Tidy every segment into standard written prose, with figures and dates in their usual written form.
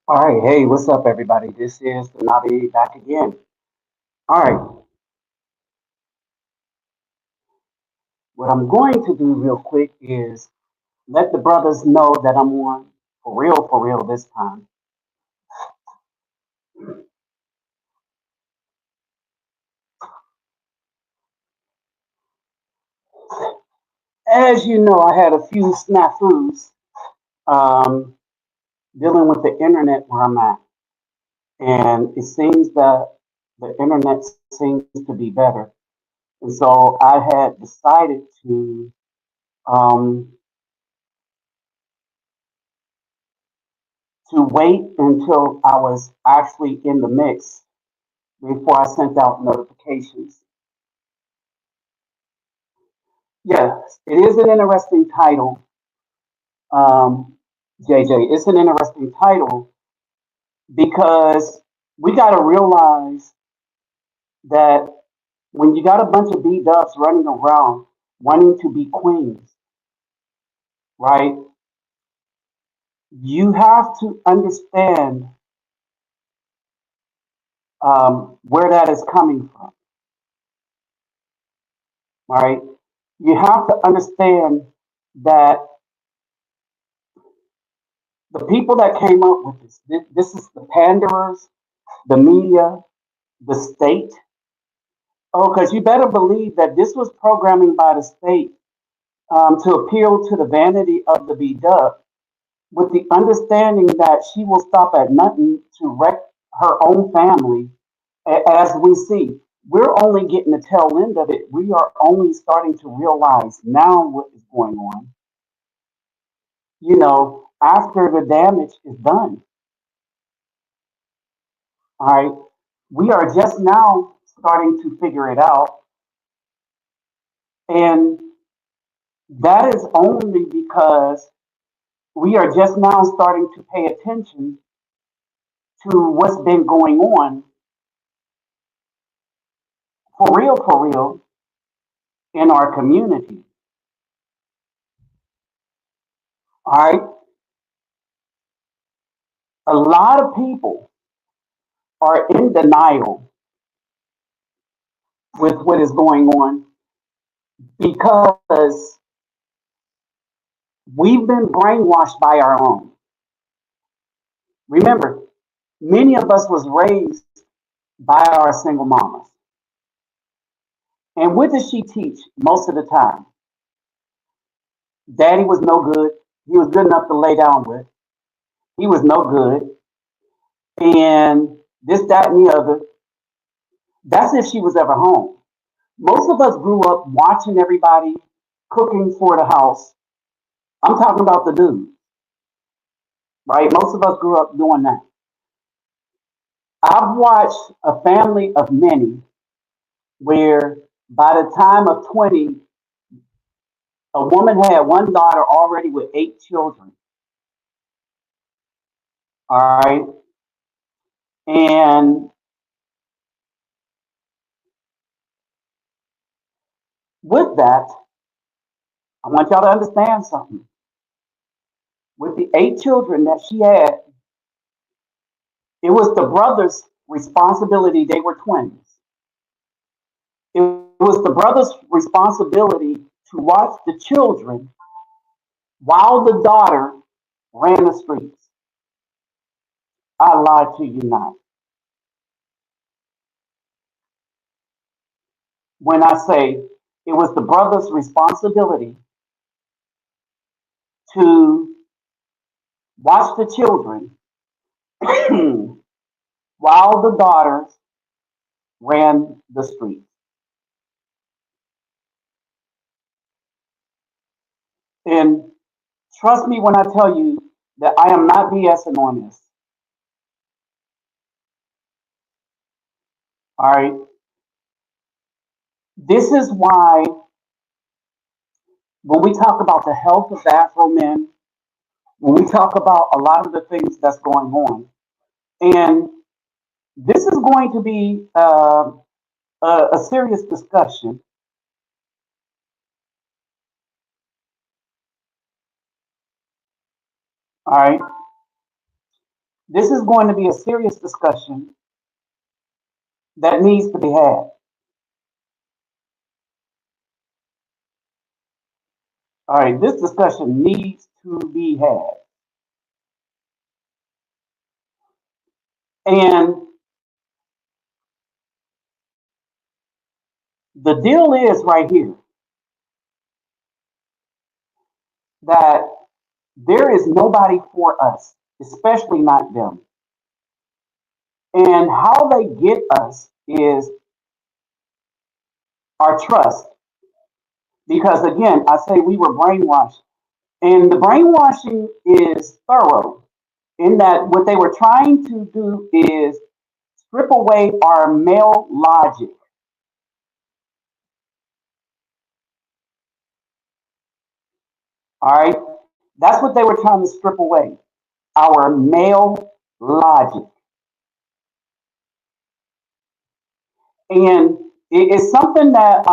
All right, hey, what's up, everybody? This is the Nabi back again. All right, what I'm going to do real quick is let the brothers know that I'm on for real this time. As you know, I had a few snafus um, dealing with the internet where I'm at, and it seems that the internet seems to be better. And so I had decided um, to wait until I was actually in the mix before I sent out notifications. Yes, it is an interesting title, um, JJ. It's an interesting title because we got to realize that when you got a bunch of B-dubs running around wanting to be queens, right? You have to understand where that is coming from, right? You have to understand that the people that came up with this is the panderers, the media, the state. Oh, because you better believe that this was programming by the state to appeal to the vanity of the Bdub, with the understanding that she will stop at nothing to wreck her own family. As we see, we're only getting the tail end of it. We are only starting to realize now what is going on. After the damage is done, all right, we are just now starting to figure it out. And that is only because we are just now starting to pay attention to what's been going on for real, in our community. All right. A lot of people are in denial with what is going on because we've been brainwashed by our own. Remember, many of us was raised by our single mamas. And what does she teach most of the time? Daddy was no good. He was good enough to lay down with. He was no good. And this, that, and the other. That's if she was ever home. Most of us grew up watching everybody cooking for the house. I'm talking about the dude, right? Most of us grew up doing that. I've watched a family of many where by the time of 20, a woman had one daughter already with 8 children. All right. And with that, I want y'all to understand something. With the 8 children that she had, it was the brother's responsibility. They were twins. It was the brother's responsibility to watch the children while the daughter ran the streets. I lie to you not. When I say it was the brother's responsibility to watch the children while the daughters ran the streets. And trust me when I tell you that I am not BSing on this. All right. This is why when we talk about the health of Afro men, when we talk about a lot of the things that's going on, and this is going to be a serious discussion. All right. This is going to be a serious discussion that needs to be had. All right, this discussion needs to be had. And the deal is right here that there is nobody for us, especially not them. And how they get us is our trust. Because again, I say we were brainwashed. And the brainwashing is thorough in that what they were trying to do is strip away our male logic. All right. That's what they were trying to strip away. Our male logic. And it's something that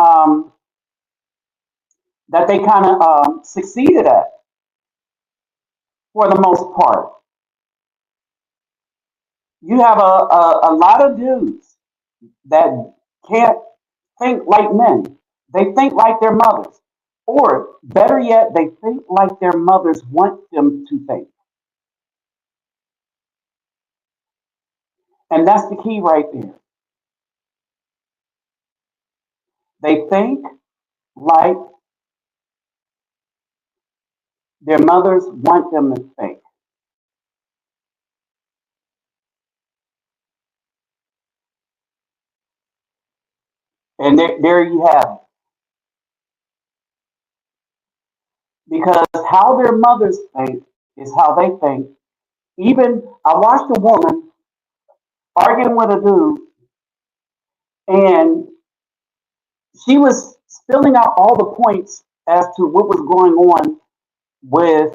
they kind of succeeded at for the most part. You have a lot of dudes that can't think like men. They think like their mothers. Or better yet, they think like their mothers want them to think. And that's the key right there. They think like their mothers want them to think. And there you have it. Because how their mothers think is how they think. Even I watched a woman arguing with a dude, and she was spilling out all the points as to what was going on with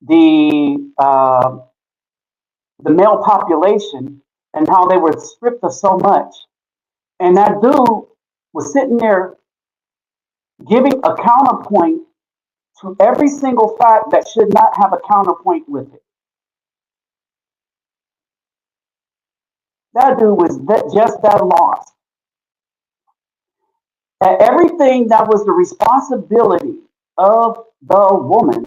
the male population and how they were stripped of so much. And that dude was sitting there giving a counterpoint to every single fact that should not have a counterpoint with it. That dude was just that lost. That everything that was the responsibility of the woman,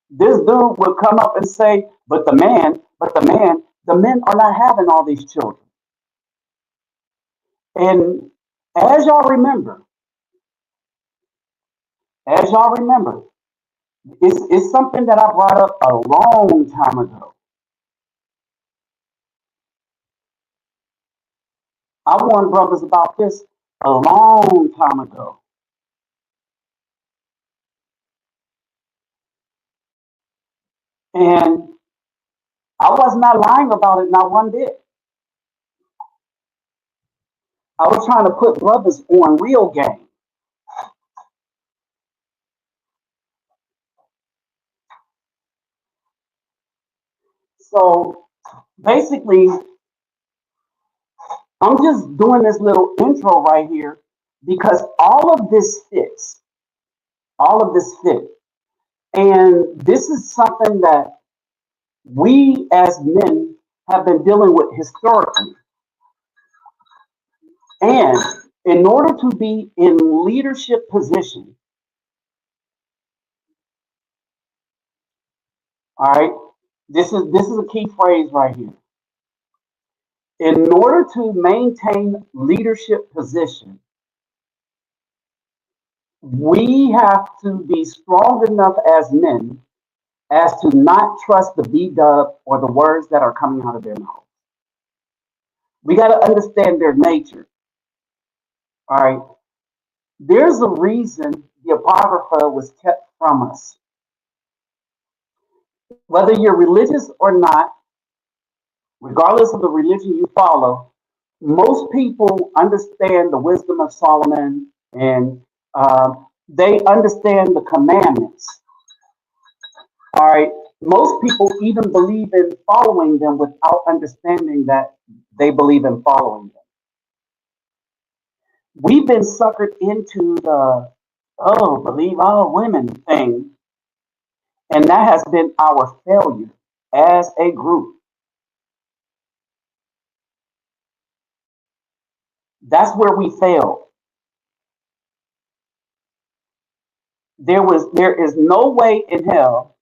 this dude would come up and say, the men are not having all these children. And as y'all remember, as y'all remember, it's something that I brought up a long time ago. I warned brothers about this a long time ago. And I was not lying about it, not one bit. I was trying to put brothers on real game. So basically, I'm just doing this little intro right here because all of this fits. All of this fits. And this is something that we as men have been dealing with historically. And in order to be in leadership position, all right, this is a key phrase right here. In order to maintain leadership position, we have to be strong enough as men as to not trust the Bdub or the words that are coming out of their mouth. We got to understand their nature. All right. There's a reason the Apocrypha was kept from us. Whether you're religious or not, regardless of the religion you follow, most people understand the wisdom of Solomon and they understand the commandments. All right. Most people even believe in following them without understanding that they believe in following them. We've been suckered into the believe all women thing. And that has been our failure as a group. That's where we failed. There is no way in hell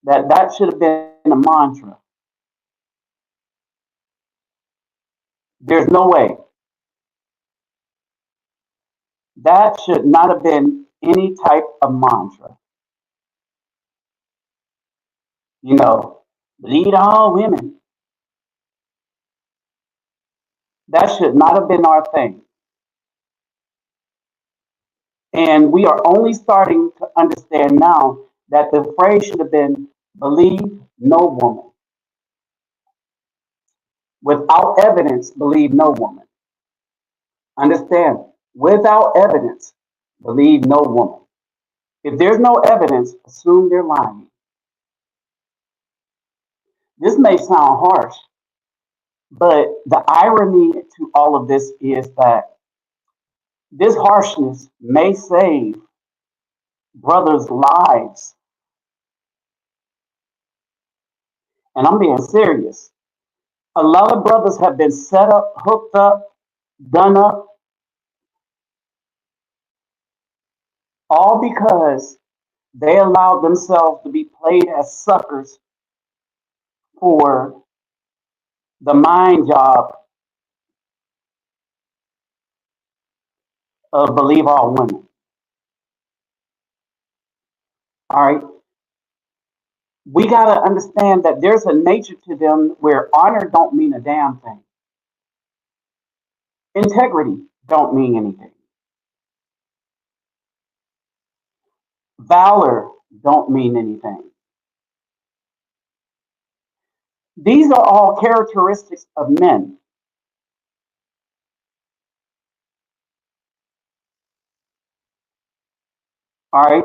that that should have been a mantra. There's no way. That should not have been any type of mantra. You know, lead all women. That should not have been our thing. And we are only starting to understand now that the phrase should have been believe no woman. Without evidence, believe no woman. Understand? Without evidence, believe no woman. If there's no evidence, assume they're lying. This may sound harsh, but the irony to all of this is that this harshness may save brothers' lives. And I'm being serious. A lot of brothers have been set up, hooked up, done up, all because they allowed themselves to be played as suckers for the mind job of believe all women. All right. We got to understand that there's a nature to them where honor don't mean a damn thing. Integrity don't mean anything. Valor don't mean anything. These are all characteristics of men. All right.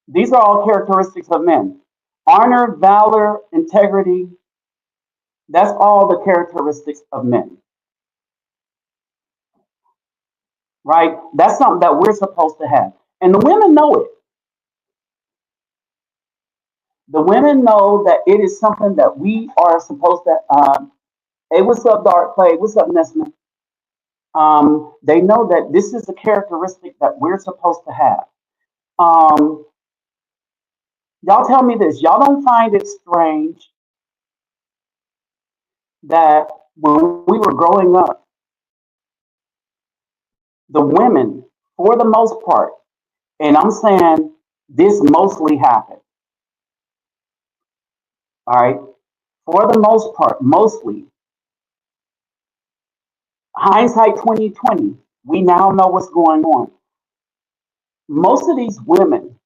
These are all characteristics of men. Honor, valor, integrity, that's all the characteristics of men, right? That's something that we're supposed to have. And the women know it. The women know that it is something that we are supposed to. Hey, what's up, Dark Play? What's up, Nesman? They know that this is a characteristic that we're supposed to have. Um, y'all tell me this. Y'all don't find it strange that when we were growing up, the women, for the most part, and I'm saying this mostly happened, all right? For the most part, mostly, hindsight 2020, we now know what's going on. Most of these women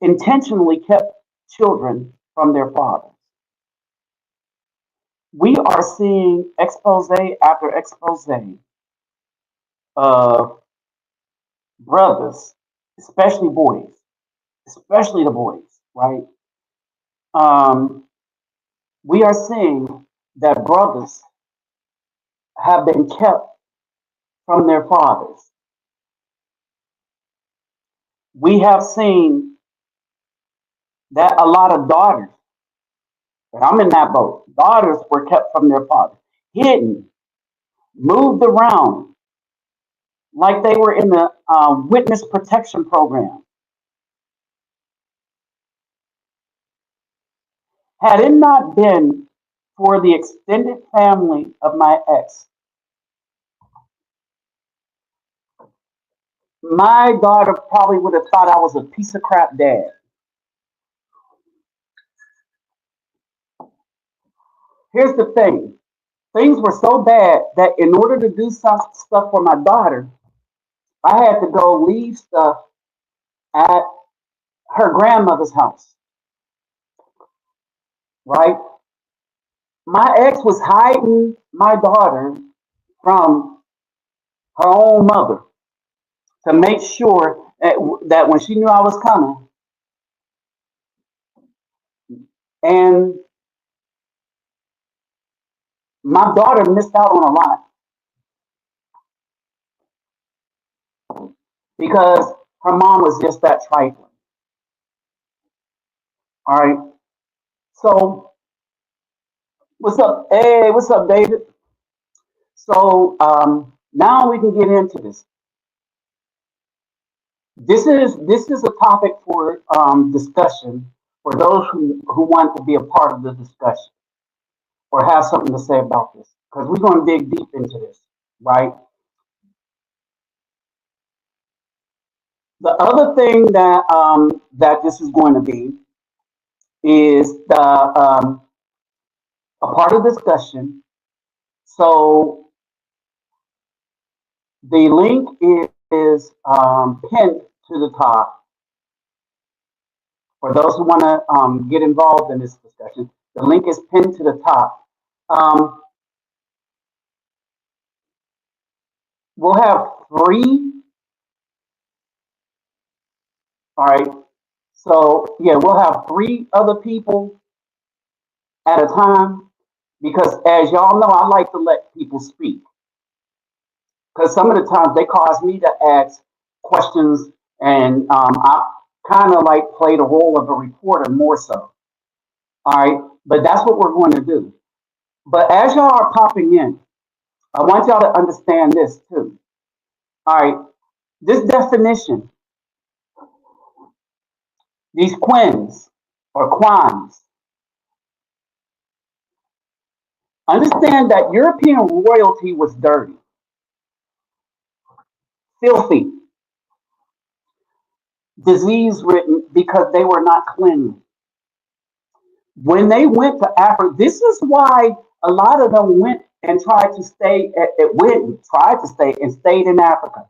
intentionally kept children from their fathers. We are seeing expose after expose of brothers, especially the boys, right? Um, we are seeing that brothers have been kept from their fathers. We have seen that a lot of daughters, and I'm in that boat, daughters were kept from their fathers, hidden, moved around like they were in the witness protection program. Had it not been for the extended family of my ex, my daughter probably would have thought I was a piece of crap dad. Here's the thing, things were so bad that in order to do some stuff for my daughter, I had to go leave stuff at her grandmother's house, right? My ex was hiding my daughter from her own mother to make sure that when she knew I was coming, and my daughter missed out on a lot because her mom was just that trifling. All right. So what's up? Hey, what's up, David? So now we can get into this. This is a topic for discussion for those who want to be a part of the discussion or have something to say about this because we're going to dig deep into this, right? The other thing that this is going to be is the a part of discussion. So the link is pinned to the top for those who want to get involved in this discussion. The link is pinned to the top. Um, we'll have three. All right. So yeah, we'll have three other people at a time because, as y'all know, I like to let people speak because some of the times they cause me to ask questions, and I kind of like play the role of a reporter more so. All right, but that's what we're going to do. But as y'all are popping in, I want y'all to understand this too. All right, this definition, these quins or quans, understand that European royalty was dirty, filthy, disease ridden because they were not cleanly. When they went to Africa, this is why a lot of them went and tried to stay tried to stay and stayed in Africa.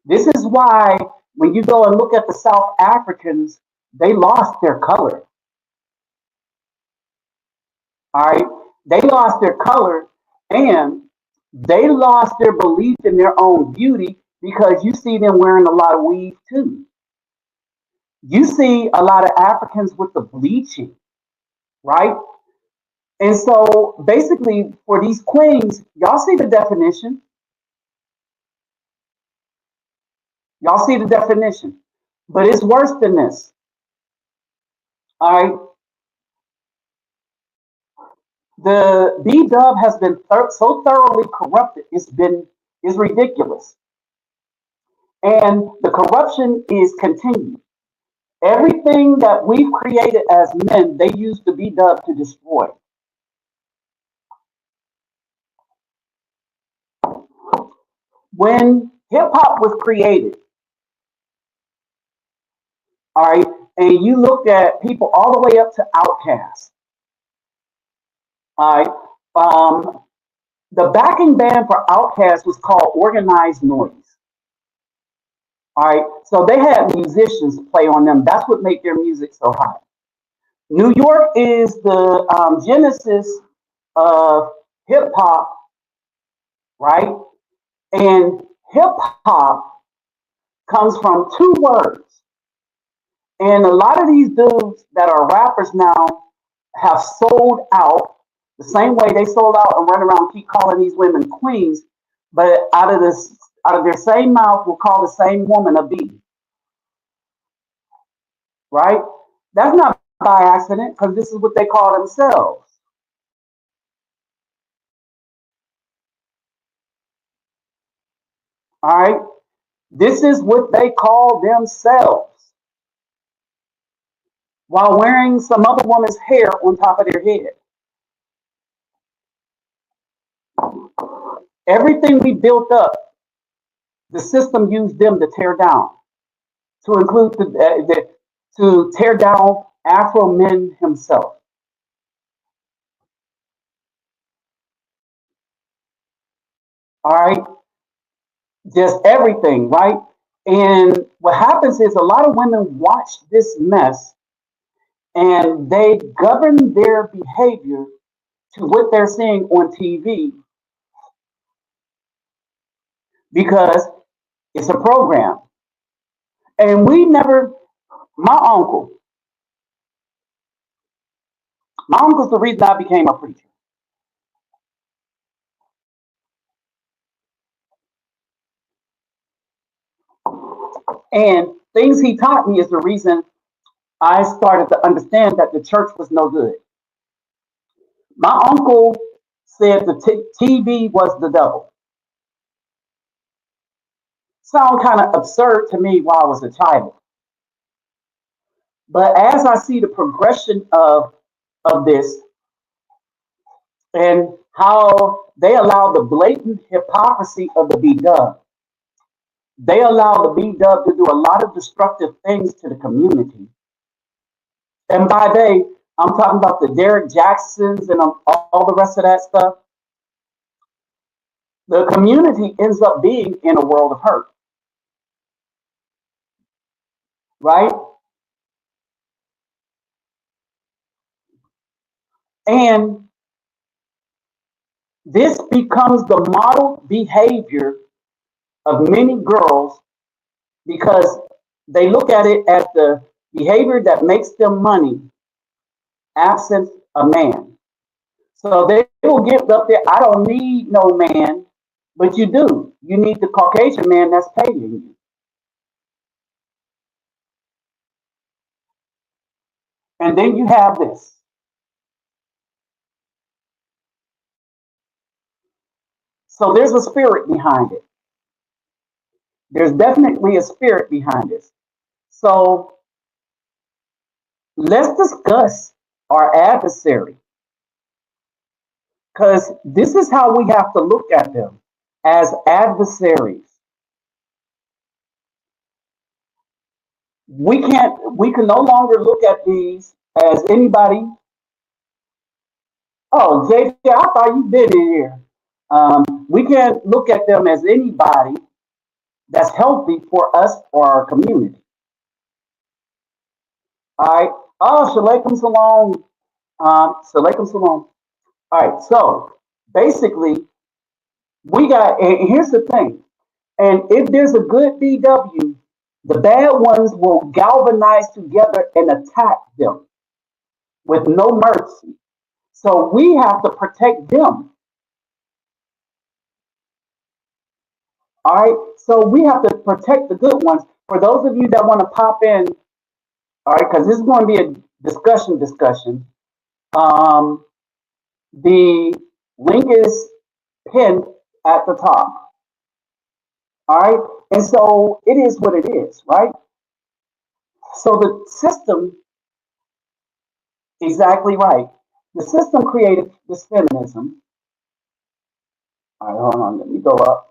This is why when you go and look at the South Africans, they lost their color. All right. They lost their color and they lost their belief in their own beauty because you see them wearing a lot of weave too. You see a lot of Africans with the bleaching, right? And so basically for these queens, y'all see the definition. Y'all see the definition. But it's worse than this. All right. The Bdub has been so thoroughly corrupted, it's ridiculous. And the corruption is continued. Everything that we've created as men, they use the Bdub to destroy. When hip hop was created, all right, and you look at people all the way up to Outkast, all right, the backing band for Outkast was called Organized Noise. All right, so they had musicians play on them. That's what made their music so hot. New York is the genesis of hip hop, right? And hip hop comes from two words. And a lot of these dudes that are rappers now have sold out the same way they sold out and run around keep calling these women queens, but out of their same mouth will call the same woman a B, right? That's not by accident because this is what they call themselves. All right. This is what they call themselves while wearing some other woman's hair on top of their head. Everything we built up, the system used them to tear down, to include to tear down Afro men himself. All right, just everything, right? And what happens is a lot of women watch this mess and they govern their behavior to what they're seeing on TV because it's a program. And we never, my uncle, my uncle's the reason I became a preacher. And things he taught me is the reason I started to understand that the church was no good. My uncle said the TV was the devil. Sound kind of absurd to me while I was a child. But as I see the progression of this and how they allow the blatant hypocrisy of the Bdub, they allow the Bdub to do a lot of destructive things to the community. And by they, I'm talking about the Derek Jacksons and all the rest of that stuff. The community ends up being in a world of hurt, right? And this becomes the model behavior of many girls because they look at it as the behavior that makes them money absent a man. So they will get up there, I don't need no man, but you do. You need the Caucasian man that's paying you. And then you have this. So there's a spirit behind it. There's definitely a spirit behind this. So let's discuss our adversary because this is how we have to look at them as adversaries. We can no longer look at these as anybody. Oh, JJ, I thought you've been in here. We can't look at them as anybody that's healthy for us or our community. All right. Oh, Shalaikum Salam. Shalaikum Salam. All right. So basically, we got, and here's the thing. And if there's a good BW, the bad ones will galvanize together and attack them with no mercy. So we have to protect them. All right. So we have to protect the good ones. For those of you that want to pop in, all right, because this is going to be a discussion. Um, the link is pinned at the top. All right. And so it is what it is, right? So the system, exactly right. The system created this feminism. All right, hold on. Let me go up.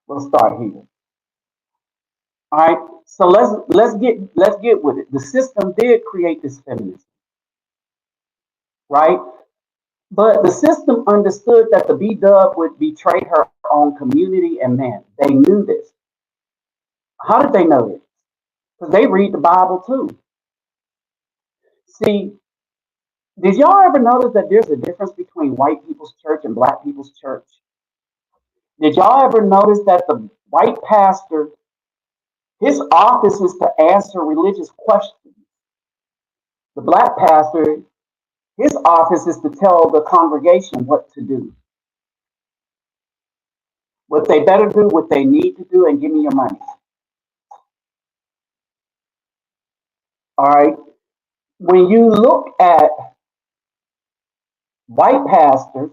We'll start here. All right. So let's get with it. The system did create this feminism, right? But the system understood that the B Dub would betray her own community and man. They knew this. How did they know this? Because they read the Bible too. See, did y'all ever notice that there's a difference between white people's church and black people's church? Did y'all ever notice that the white pastor, his office is to answer religious questions? The black pastor, his office is to tell the congregation what to do, what they better do, what they need to do, and give me your money. All right. When you look at white pastors,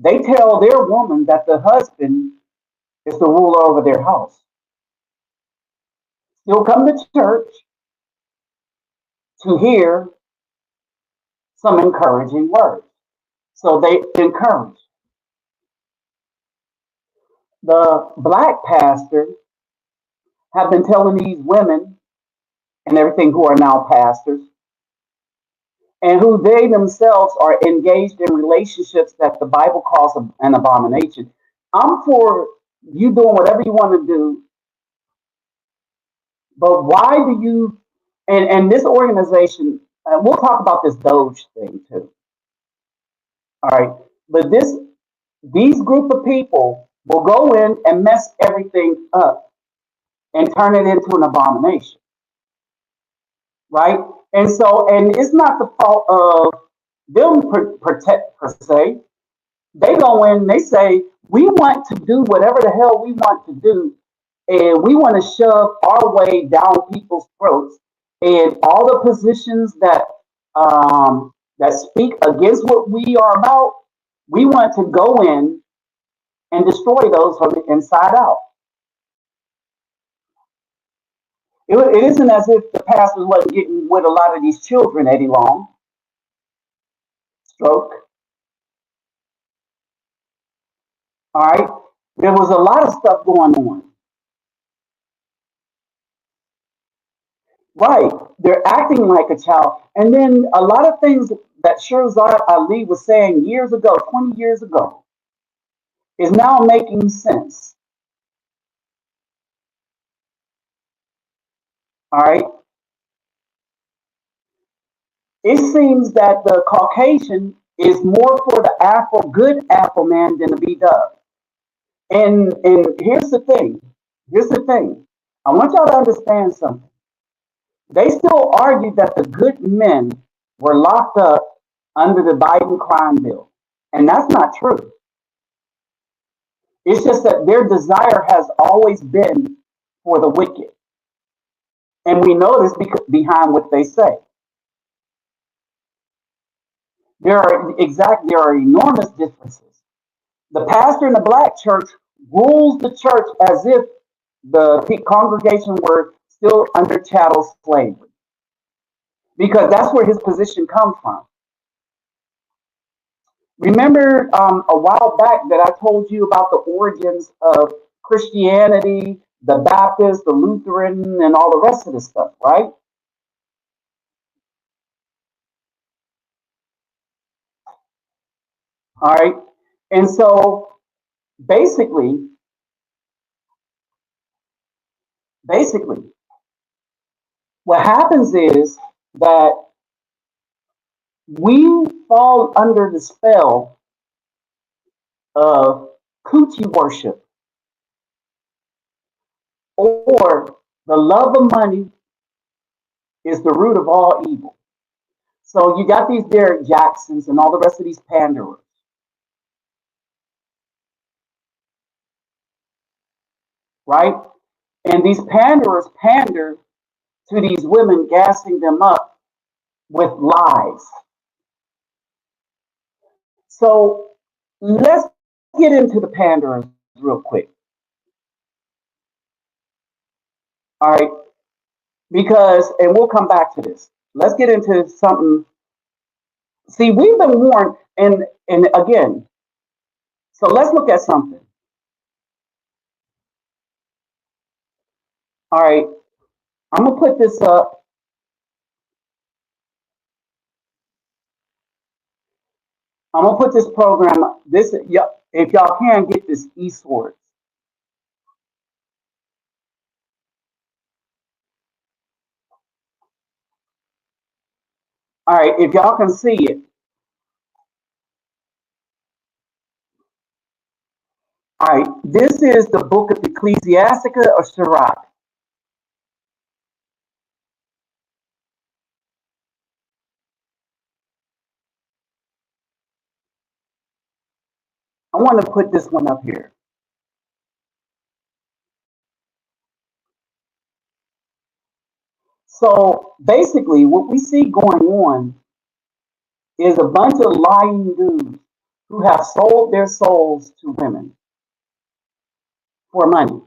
they tell their woman that the husband is the ruler over their house. Still come to church to hear some encouraging words. So they encourage. The black pastors have been telling these women and everything who are now pastors and who they themselves are engaged in relationships that the Bible calls an abomination. I'm for you doing whatever you want to do, but why do you? And this organization, we'll talk about this Doge thing too. All right, but these group of people will go in and mess everything up and turn it into an abomination, right? And so, and it's not the fault of them protect per se. They go in, they say, we want to do whatever the hell we want to do, and we want to shove our way down people's throats, and all the positions that speak against what we are about, we want to go in and destroy those from the inside out. It isn't as if the pastors wasn't getting with a lot of these children any long. Stroke. All right. There was a lot of stuff going on. Right. They're acting like a child. And then a lot of things that Shirzad Ali was saying years ago, 20 years ago, is now making sense. All right. It seems that the Caucasian is more for the Afro, good Afro man than the Bdub. And here's the thing. Here's the thing. I want y'all to understand something. They still argue that the good men were locked up under the Biden crime bill. And that's not true. It's just that their desire has always been for the wicked. And we know this because behind what they say. There are enormous differences. The pastor in the black church rules the church as if the congregation were still under chattel slavery, because that's where his position comes from. Remember a while back that I told you about the origins of Christianity, the Baptist, the Lutheran, and all the rest of the stuff, right? All right. And so basically, basically, what happens is that we fall under the spell of coochie worship, or the love of money is the root of all evil. So you got these Derek Jacksons and all the rest of these panderers, right? And these panderers pander to these women, gassing them up with lies. So let's get into the panderers real quick. All right. Because, and we'll come back to this. Let's get into something. See, we've been warned, and again, so let's look at something. All right. I'm gonna put this up. I'm gonna put this program up. This, if y'all can get this eSword. All right, if y'all can see it. All right, this is the book of Ecclesiastica or Sirach. I want to put this one up here. So basically, what we see going on is a bunch of lying dudes who have sold their souls to women for money.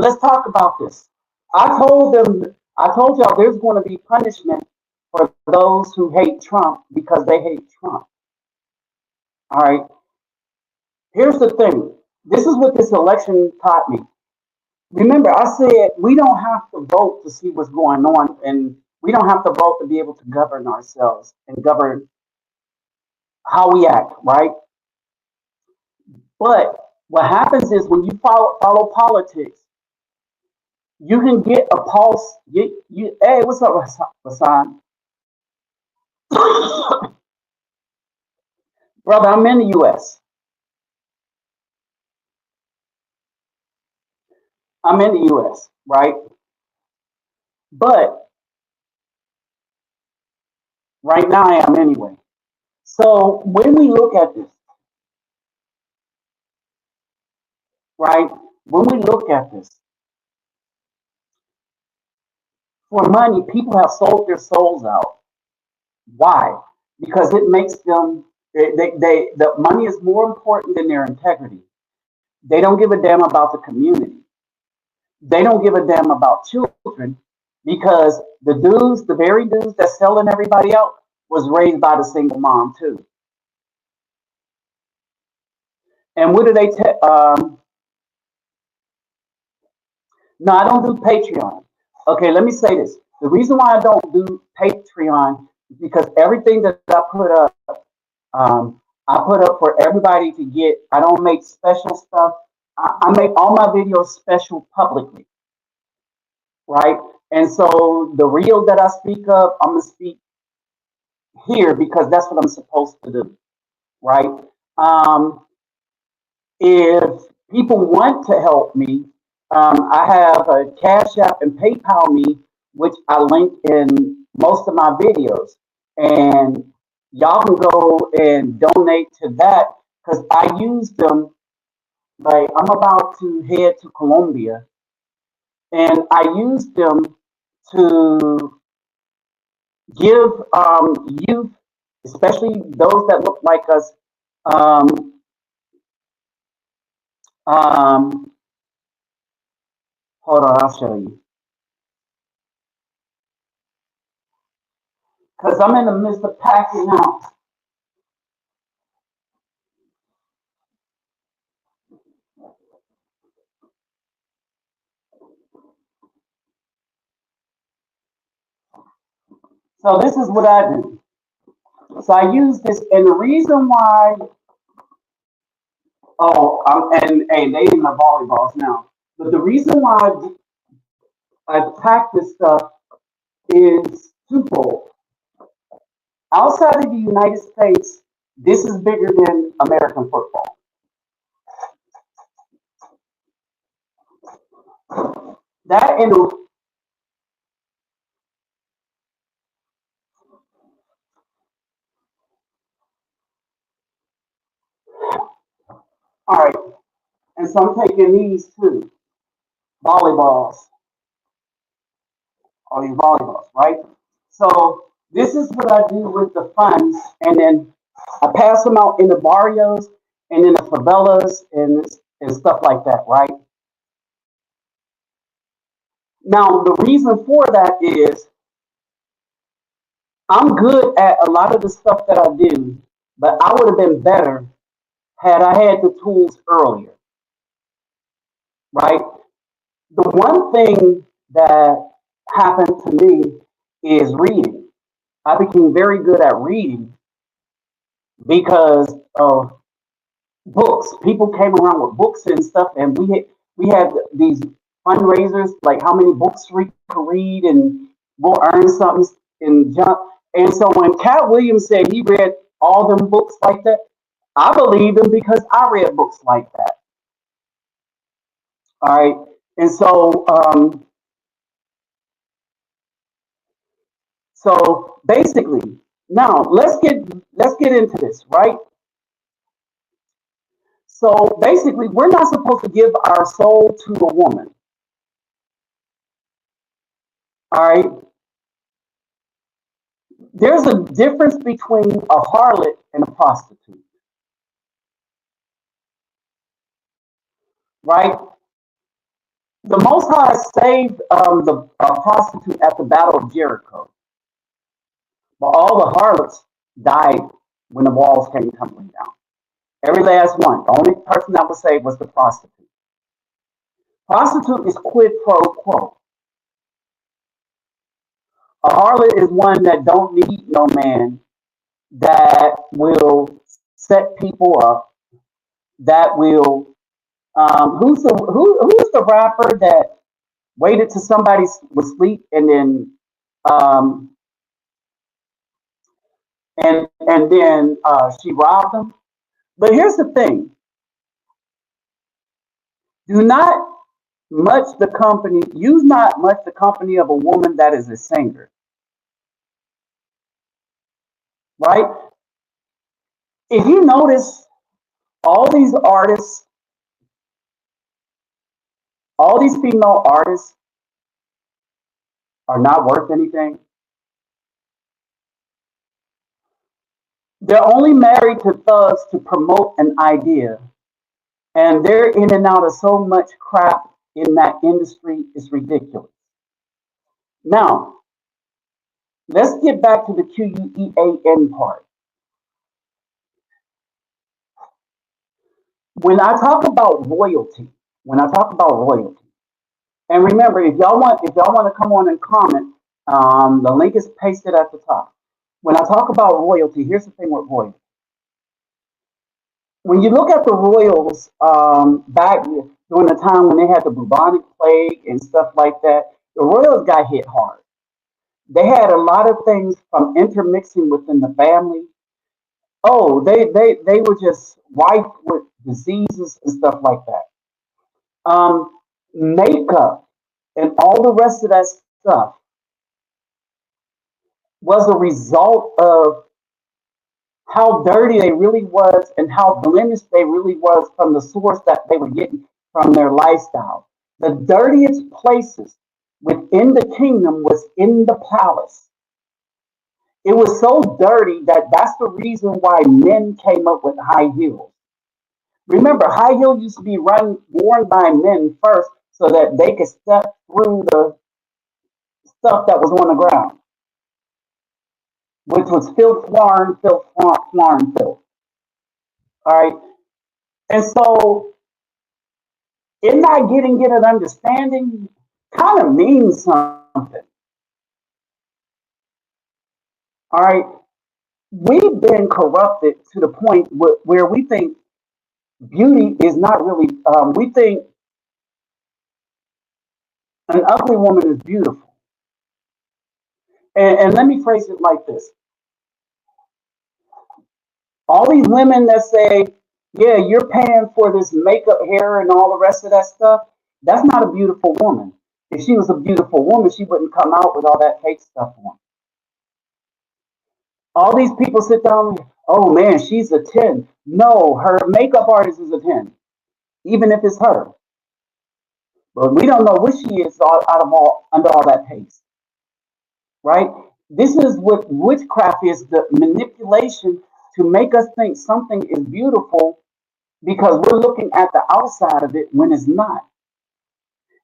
Let's talk about this. I told y'all there's going to be punishment for those who hate Trump because they hate Trump. All right. Here's the thing. This is what this election taught me. Remember, I said we don't have to vote to see what's going on, and we don't have to vote to be able to govern ourselves and govern how we act, right? But what happens is when you follow politics, you can get a pulse. Hey, what's up, Hassan? Brother, I'm in the U.S. I'm in the U.S., right? But right now I am anyway. So when we look at this, right? When we look at this, for money, people have sold their souls out. Why? Because it makes them, the money is more important than their integrity. They don't give a damn about the community. They don't give a damn about children because the dudes, the very dudes that's selling everybody out, was raised by the single mom too. And what do they tell? No, I don't do Patreon. Okay, let me say this. The reason why I don't do Patreon is because everything that I put up for everybody to get. I don't make special stuff. I make all my videos special publicly, right? And so the reel that I speak of, I'm gonna speak here because that's what I'm supposed to do, right? Um, if people want to help me, I have a Cash App and PayPal me, which I link in most of my videos. And y'all can go and donate to that because I use them. Like I'm about to head to Colombia, and I use them to give youth, especially those that look like us, um, um, hold on, I'll show you. Because I'm in the midst of packing out. So this is what I do. So I use this, and the reason why, and hey, they in the volleyballs now. But the reason why I pack this stuff is twofold. Outside of the United States, this is bigger than American football. That and all right, and so I'm taking these too, volleyballs, all these volleyballs, right? So this is what I do with the funds, and then I pass them out in the barrios and in the favelas and stuff like that, right? Now the reason for that is I'm good at a lot of the stuff that I do, but I would have been better had I had the tools earlier, right? The one thing that happened to me is reading. I became very good at reading because of books. People came around with books and stuff, and we had these fundraisers, like how many books we could read, and we'll earn something and jump. And so when Cat Williams said he read all them books like that, I believed him because I read books like that. All right, and so basically, now let's get into this, right? So basically, we're not supposed to give our soul to a woman. All right, there's a difference between a harlot and a prostitute, right? The Most High saved the prostitute at the Battle of Jericho, but all the harlots died when the walls came tumbling down. Every last one. The only person that was saved was the prostitute. Prostitute is quid pro quo. A harlot is one that don't need no man, that will set people up, that will who's the rapper that waited till somebody was asleep and then um, she robbed them. But here's the thing: do not use not much the company of a woman that is a singer, right? If you notice, all these artists, all these female artists are not worth anything. They're only married to thugs to promote an idea, and they're in and out of so much crap in that industry. It's ridiculous. Now, let's get back to the QUEAN part. When I talk about royalty, when I talk about royalty, and remember, if y'all want to come on and comment, the link is pasted at the top. When I talk about royalty, here's the thing with royalty. When you look at the royals back during the time when they had the bubonic plague and stuff like that, the royals got hit hard. They had a lot of things from intermixing within the family. Oh, they were just rife with diseases and stuff like that. Makeup and all the rest of that stuff was a result of how dirty they really was and how blemished they really was from the source that they were getting from their lifestyle. The dirtiest places within the kingdom was in the palace. It was so dirty that that's the reason why men came up with high heels. Remember, high heel used to be worn by men first so that they could step through the stuff that was on the ground, which was filth, flarn, filth. All right. And so, in not getting an understanding kind of means something. All right. We've been corrupted to the point where we think beauty is not really, we think an ugly woman is beautiful. And let me phrase it like this: all these women that say, yeah, you're paying for this makeup, hair, and all the rest of that stuff, that's not a beautiful woman. If she was a beautiful woman, she wouldn't come out with all that fake stuff on. All these people sit down, oh man, she's a 10. No, her makeup artist is a 10, even if it's her. But we don't know what she is out of all under all that paste, right? This is what witchcraft is, the manipulation to make us think something is beautiful because we're looking at the outside of it when it's not.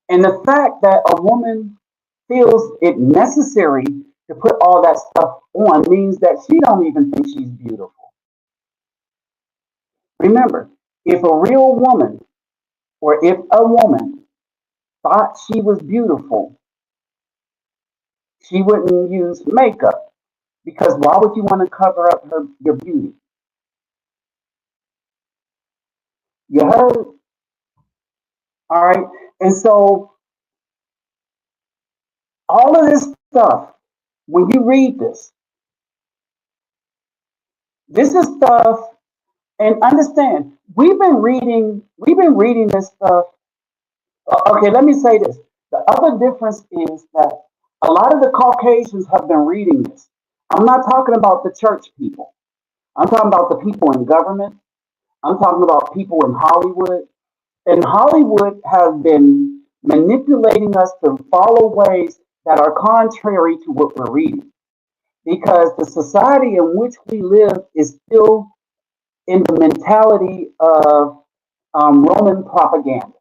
And the fact that a woman feels it necessary to put all that stuff on means that she don't even think she's beautiful. Remember, if a real woman or if a woman thought she was beautiful, she wouldn't use makeup because why would you want to cover up your beauty? You heard? All right. And so all of this stuff, when you read this is stuff, and understand, we've been reading this stuff. Okay, let me say this. The other difference is that a lot of the Caucasians have been reading this. I'm not talking about the church people. I'm talking about the people in government. I'm talking about people in Hollywood. And Hollywood have been manipulating us to follow ways that are contrary to what we're reading. Because the society in which we live is still in the mentality of Roman propaganda.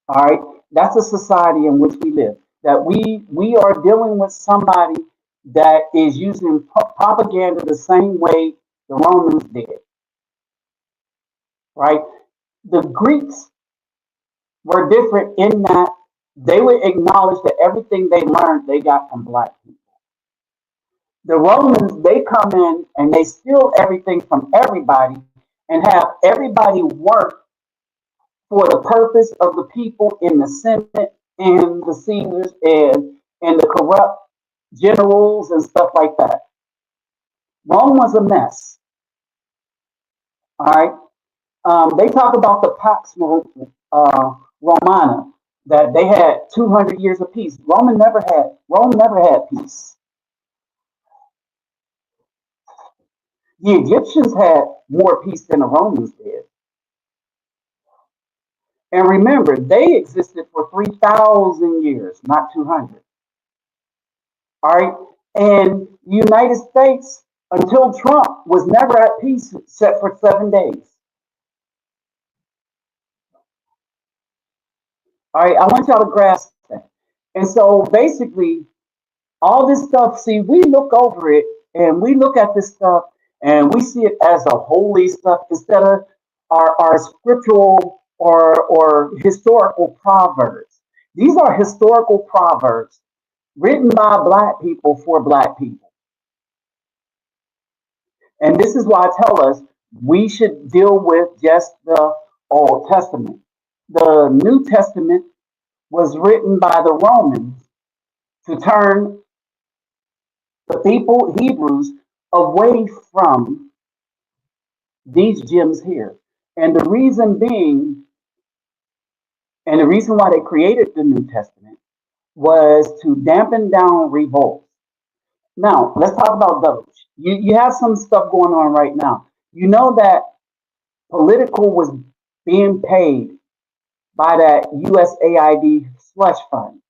All right, that's a society in which we live. That we are dealing with somebody that is using propaganda the same way the Romans did. Right, the Greeks were different in that they would acknowledge that everything they learned they got from black people. The Romans, they come in and they steal everything from everybody and have everybody work for the purpose of the people in the Senate and the Caesars and the corrupt generals and stuff like that. Rome was a mess. All right. They talk about the Romana that they had 200 years of peace. Rome never had peace. The Egyptians had more peace than the Romans did. And remember, they existed for 3,000 years, not 200. All right. And the United States, until Trump, was never at peace except for 7 days. All right. I want y'all to grasp that. And so basically, all this stuff, see, we look over it and we look at this stuff and we see it as a holy stuff instead of our scriptural or historical proverbs. These are historical proverbs written by black people for black people. And this is why I tell us we should deal with just the Old Testament. The New Testament was written by the Romans to turn the people, Hebrews, away from these gems here. And the reason being, and the reason why they created the New Testament was to dampen down revolt. Now, let's talk about those. You have some stuff going on right now. You know that political was being paid by that USAID slush fund,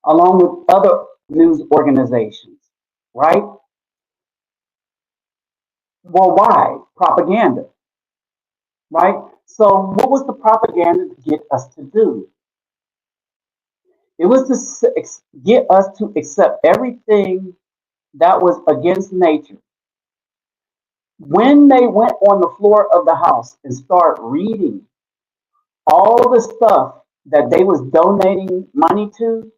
along with other news organizations, right? Well, why? Propaganda, right? So, what was the propaganda to get us to do? It was to get us to accept everything that was against nature. When they went on the floor of the house and start reading all the stuff that they was donating money to,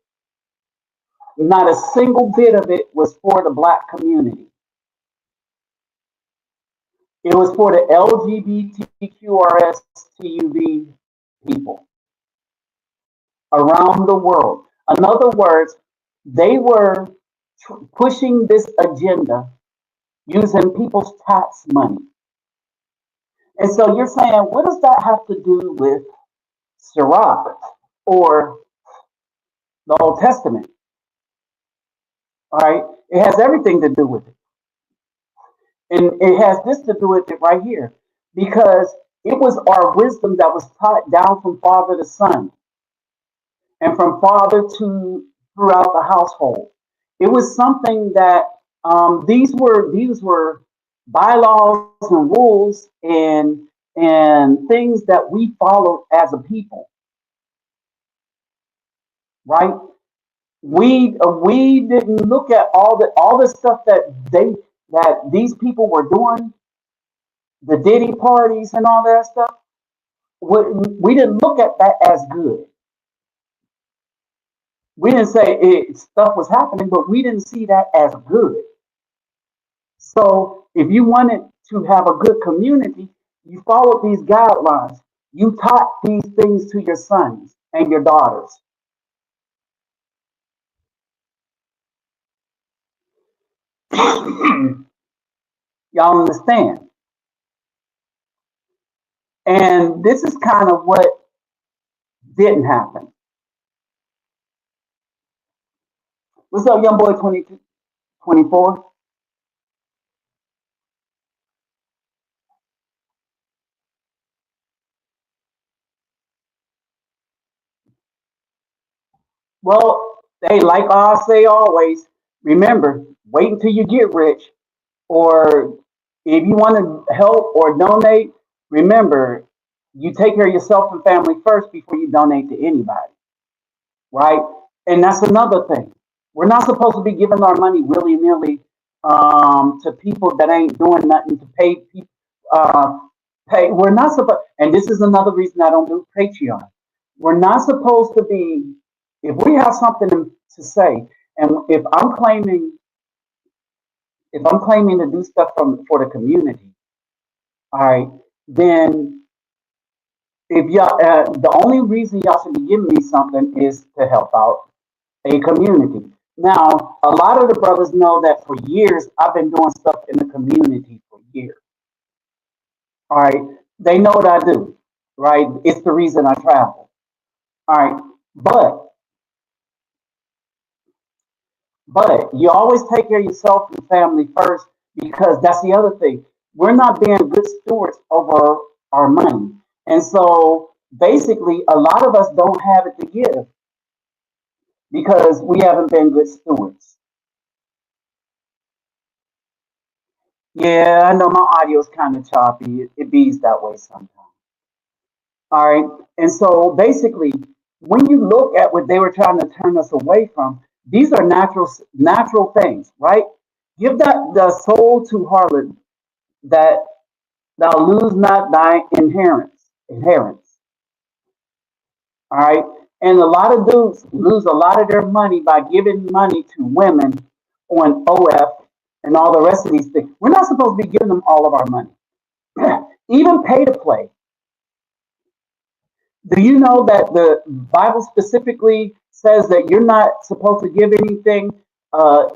not a single bit of it was for the black community. It was for the LGBTQRSTUV people around the world. In other words, they were pushing this agenda using people's tax money. And so you're saying, what does that have to do with Sirach or the Old Testament? All right, it has everything to do with it. And it has this to do with it right here because it was our wisdom that was taught down from father to son and from father to throughout the household. It was something that these were bylaws and rules and things that we followed as a people, right? We didn't look at all the stuff that these people were doing, the Diddy parties and all that stuff. We didn't look at that as good. We didn't say stuff was happening, but we didn't see that as good. So if you wanted to have a good community, you followed these guidelines. You taught these things to your sons and your daughters. Y'all understand? And this is kind of what didn't happen. What's up, young boy 22, 24? Well, hey, like I say always, remember, wait until you get rich. Or if you want to help or donate, remember, you take care of yourself and family first before you donate to anybody, right? And that's another thing. We're not supposed to be giving our money willy nilly to people that ain't doing nothing to pay people. Pay. We're not supposed, and this is another reason I don't do Patreon. We're not supposed to be. If we have something to say, and if I'm claiming to do stuff for the community, all right, then if y'all, the only reason y'all should be giving me something is to help out a community. Now, a lot of the brothers know that for years I've been doing stuff in the community for years. All right, they know what I do, right? It's the reason I travel. All right, but but you always take care of yourself and family first because that's the other thing. We're not being good stewards over our money. And so basically, a lot of us don't have it to give because we haven't been good stewards. Yeah, I know my audio is kind of choppy. It bees that way sometimes. All right. And so basically, when you look at what they were trying to turn us away from, these are natural things, right? Give that the soul to harlot that thou lose not thy inheritance. All right. And a lot of dudes lose a lot of their money by giving money to women on OF and all the rest of these things. We're not supposed to be giving them all of our money. Even pay to play. Do you know that the Bible specifically says that you're not supposed to give anything uh,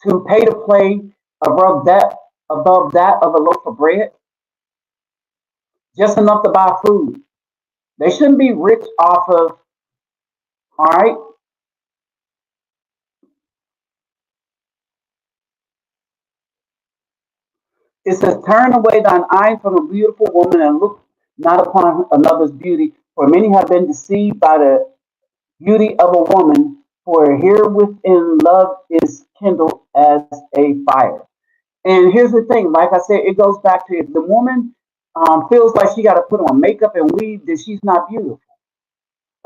to pay to play above that of a loaf of bread, just enough to buy food. They shouldn't be rich off of. All right, it says, "Turn away thine eyes from a beautiful woman and look not upon another's beauty, for many have been deceived by the beauty of a woman. For here within love is kindled as a fire." And here's the thing, like I said, it goes back to if the woman feels like she got to put on makeup and weave, then she's not beautiful.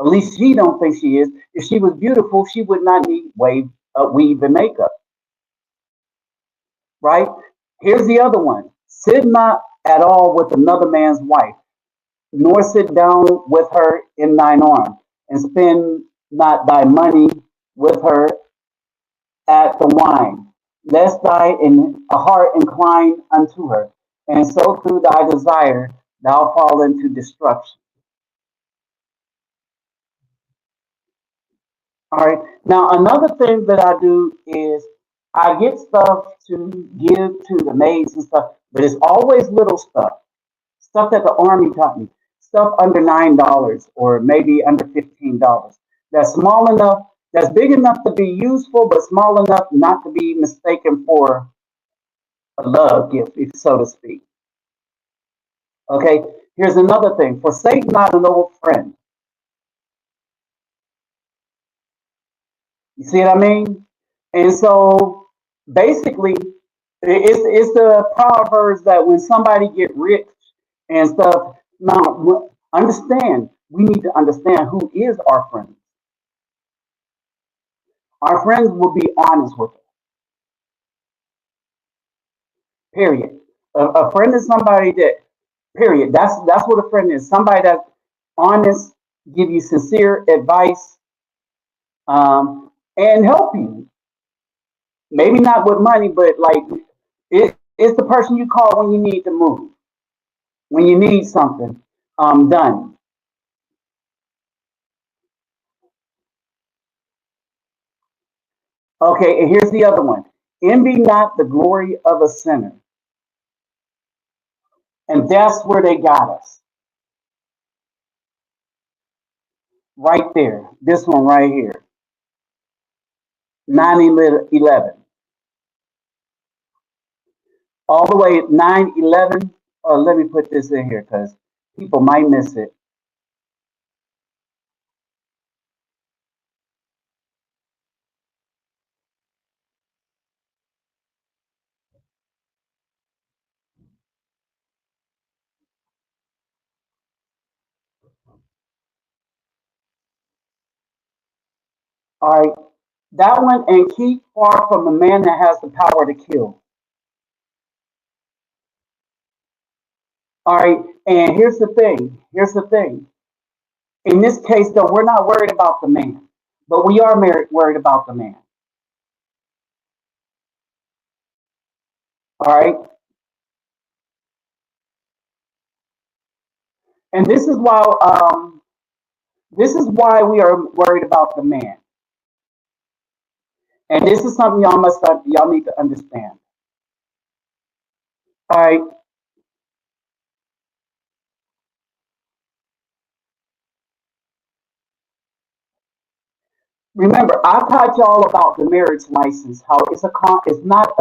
At least she don't think she is. If she was beautiful, she would not need weave and makeup, right? Here's the other one: sit not at all with another man's wife, nor sit down with her in thine arm, and spend not thy money with her at the wine, lest thy in a heart incline unto her, and so through thy desire thou fall into destruction. All right. Now another thing that I do is I get stuff to give to the maids and stuff, but it's always little stuff that the army taught me, stuff under $9 or maybe under $15. That's small enough, that's big enough to be useful, but small enough not to be mistaken for a love gift, if so to speak. Okay, here's another thing: forsake not an old friend. You see what I mean? And so basically, it's the proverbs that when somebody get rich and stuff. Now, understand, we need to understand who is our friend. Our friends will be honest with us. Period. A friend is somebody that. Period. That's what a friend is. Somebody that's honest, give you sincere advice, and help you. Maybe not with money, but like it's the person you call when you need to move, when you need something done. Okay, and here's the other one: envy not the glory of a sinner, and that's where they got us right there. This one right here, 9/11, all the way 9/11. Let me put this in here because people might miss it. All right, that one, and keep far from the man that has the power to kill. All right, and here's the thing. Here's the thing. In this case, though, we're not worried about the man, but we are worried about the man. All right, and this is why we are worried about the man, and this is something y'all need to understand. All right, remember I taught y'all about the marriage license, how it's not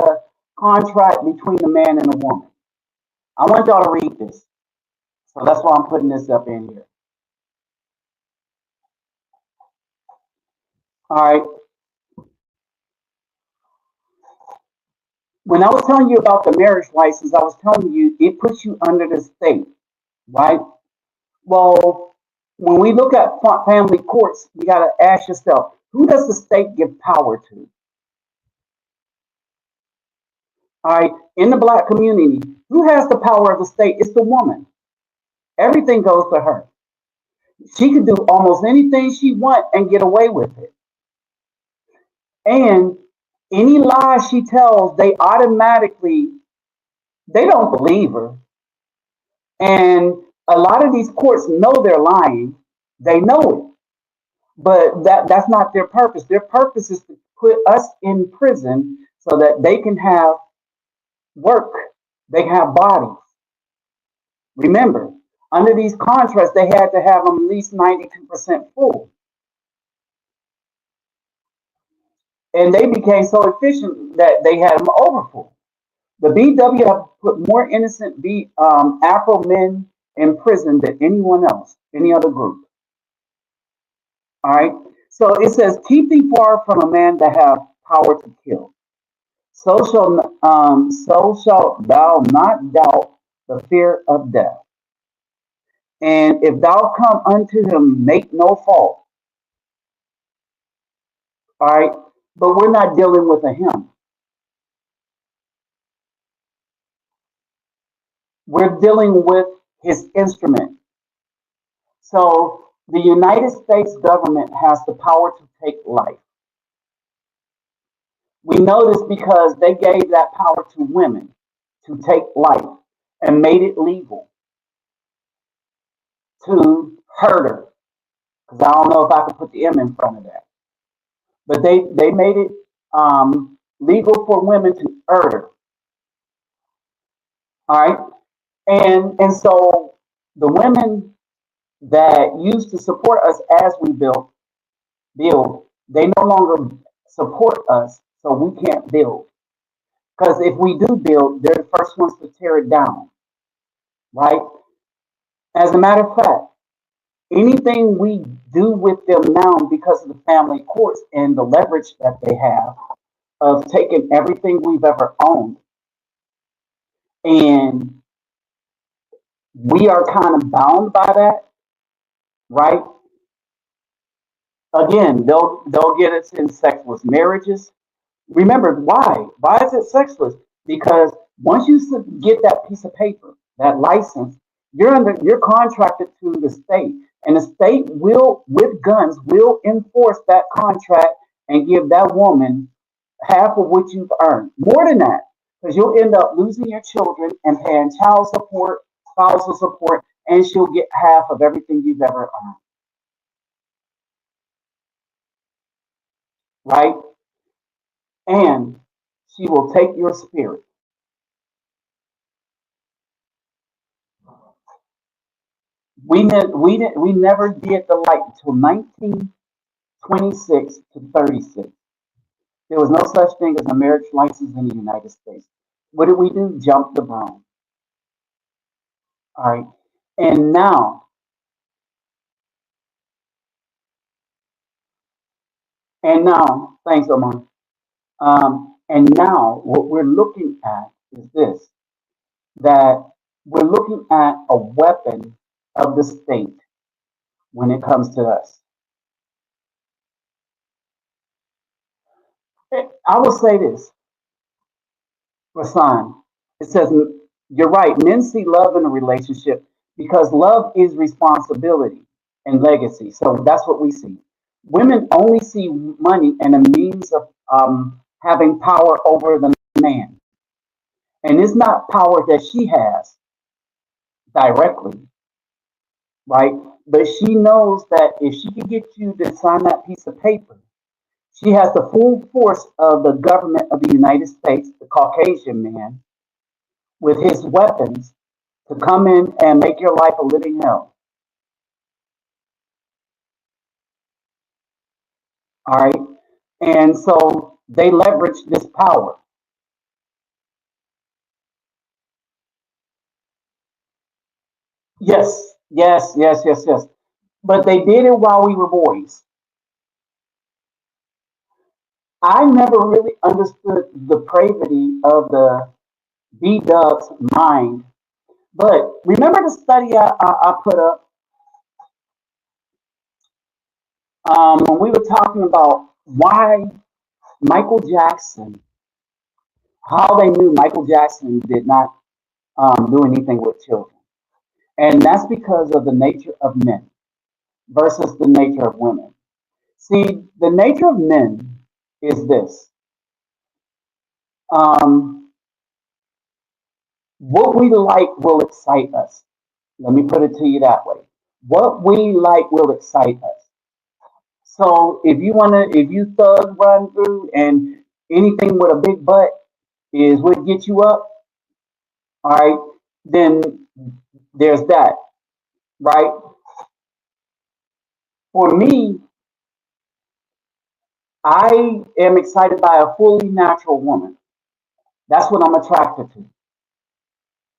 contract between a man and a woman. I want y'all to read this. So that's why I'm putting this up in here. All right. When I was telling you about the marriage license, I was telling you it puts you under the state, right? Well, when we look at family courts, you got to ask yourself, who does the state give power to? All right. In the black community, who has the power of the state? It's the woman. Everything goes to her. She can do almost anything she wants and get away with it. And any lie she tells, they don't believe her. And a lot of these courts know they're lying. They know it. But that's not their purpose. Their purpose is to put us in prison so that they can have work. They can have bodies. Remember, under these contracts, they had to have them at least 92% full. And they became so efficient that they had them overfull. The BW have put more innocent Afro men in prison than anyone else, any other group. All right. So it says, "Keep thee far from a man that have power to kill. So shalt thou not doubt the fear of death. And if thou come unto him, make no fault." All right. But we're not dealing with a him. We're dealing with his instrument. So the United States government has the power to take life. We know this because they gave that power to women to take life and made it legal to hurt her. Because I don't know if I could put the M in front of that. But they made it legal for women to hurt her. All right. And so the women that used to support us as we build, they no longer support us, so we can't build. Because if we do build, they're the first ones to tear it down, right? As a matter of fact, anything we do with them now because of the family courts and the leverage that they have of taking everything we've ever owned, and we are kind of bound by that, right? Again, they'll get us in sexless marriages. Remember why? Why is it sexless? Because once you get that piece of paper, that license, you're contracted to the state, and the state will, with guns, will enforce that contract and give that woman half of what you've earned. More than that, because you'll end up losing your children and paying child support, spousal support, and she'll get half of everything you've ever earned. Right? And she will take your spirit. We never did the light until 1926 to 36. There was no such thing as a marriage license in the United States. What did we do? Jump the broom. All right. And now, thanks, Omar. And now, what we're looking at is this: that we're looking at a weapon of the state when it comes to us. I will say this, Rasan. It says, you're right. Men see love in a relationship because love is responsibility and legacy. So that's what we see. Women only see money and a means of having power over the man. And it's not power that she has directly, right? But she knows that if she can get you to sign that piece of paper, she has the full force of the government of the United States, the Caucasian man, with his weapons to come in and make your life a living hell. All right. And so they leverage this power. Yes, yes, yes, yes, yes. But they did it while we were boys. I never really understood the pravity of the Bdub's mind. But remember the study I put up when we were talking about why Michael Jackson, how they knew Michael Jackson did not do anything with children. And that's because of the nature of men versus the nature of women. See, the nature of men is this. Um, what we like will excite us. Let me put it to you that way. What we like will excite us. So if you thug run through and anything with a big butt is what gets you up, all right, then there's that, right? For me, I am excited by a fully natural woman. That's what I'm attracted to,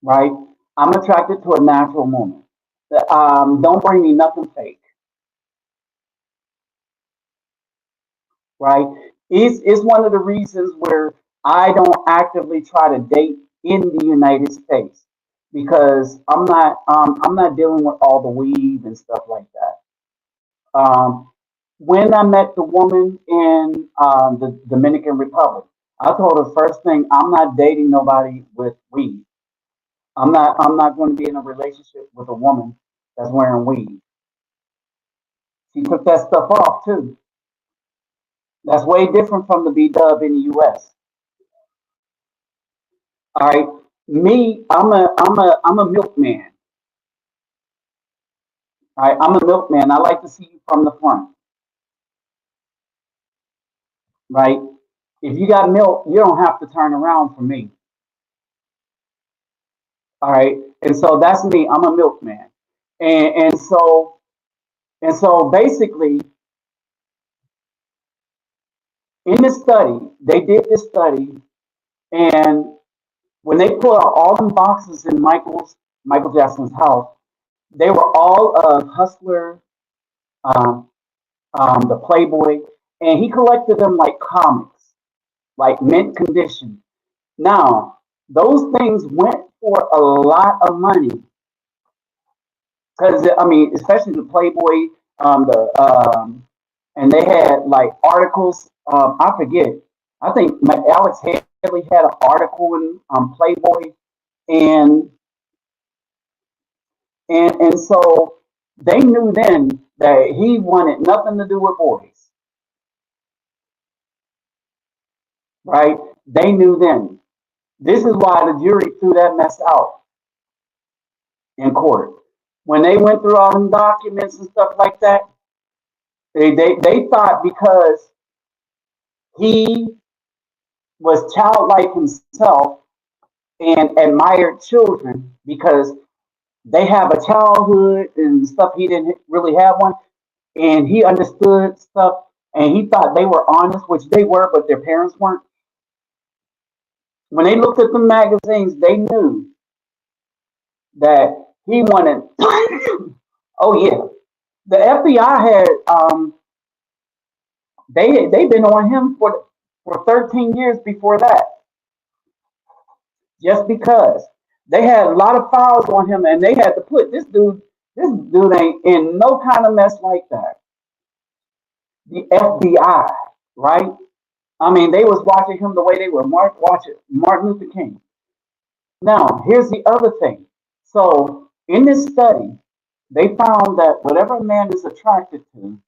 right? I'm attracted to a natural woman. Don't bring me nothing fake, right? It's one of the reasons where I don't actively try to date in the United States because I'm not dealing with all the weave and stuff like that. When I met the woman in the Dominican Republic, I told her first thing, I'm not dating nobody with weave. I'm not going to be in a relationship with a woman that's wearing weave. She took that stuff off too. That's way different from the B-Dub in the US. All right. Me, I'm a milkman. All right, I'm a milkman. I like to see you from the front, right? If you got milk, you don't have to turn around for me. All right. And so that's me. I'm a milkman. And and so basically in this study, they did this study and when they put all them boxes in Michael Jackson's house, they were all of Hustler, um, the Playboy, and he collected them like comics, like mint condition. Now, those things went for a lot of money because I mean, especially the Playboy, the and they had like articles. I forget. I think Alex Haley had an article in Playboy, and and so they knew then that he wanted nothing to do with boys, right? They knew then. This is why the jury threw that mess out in court. When they went through all them documents and stuff like that, they thought because he was childlike himself and admired children because they have a childhood and stuff he didn't really have one and he understood stuff and he thought they were honest, which they were, but their parents weren't. When they looked at the magazines, they knew that he wanted. Oh yeah, the FBI had they've been on him for 13 years before that, just because they had a lot of files on him, and they had to put this dude. This dude ain't in no kind of mess like that. The FBI, right? I mean, they was watching him the way they were watching Martin Luther King. Now, here's the other thing. So, in this study, they found that whatever a man is attracted to,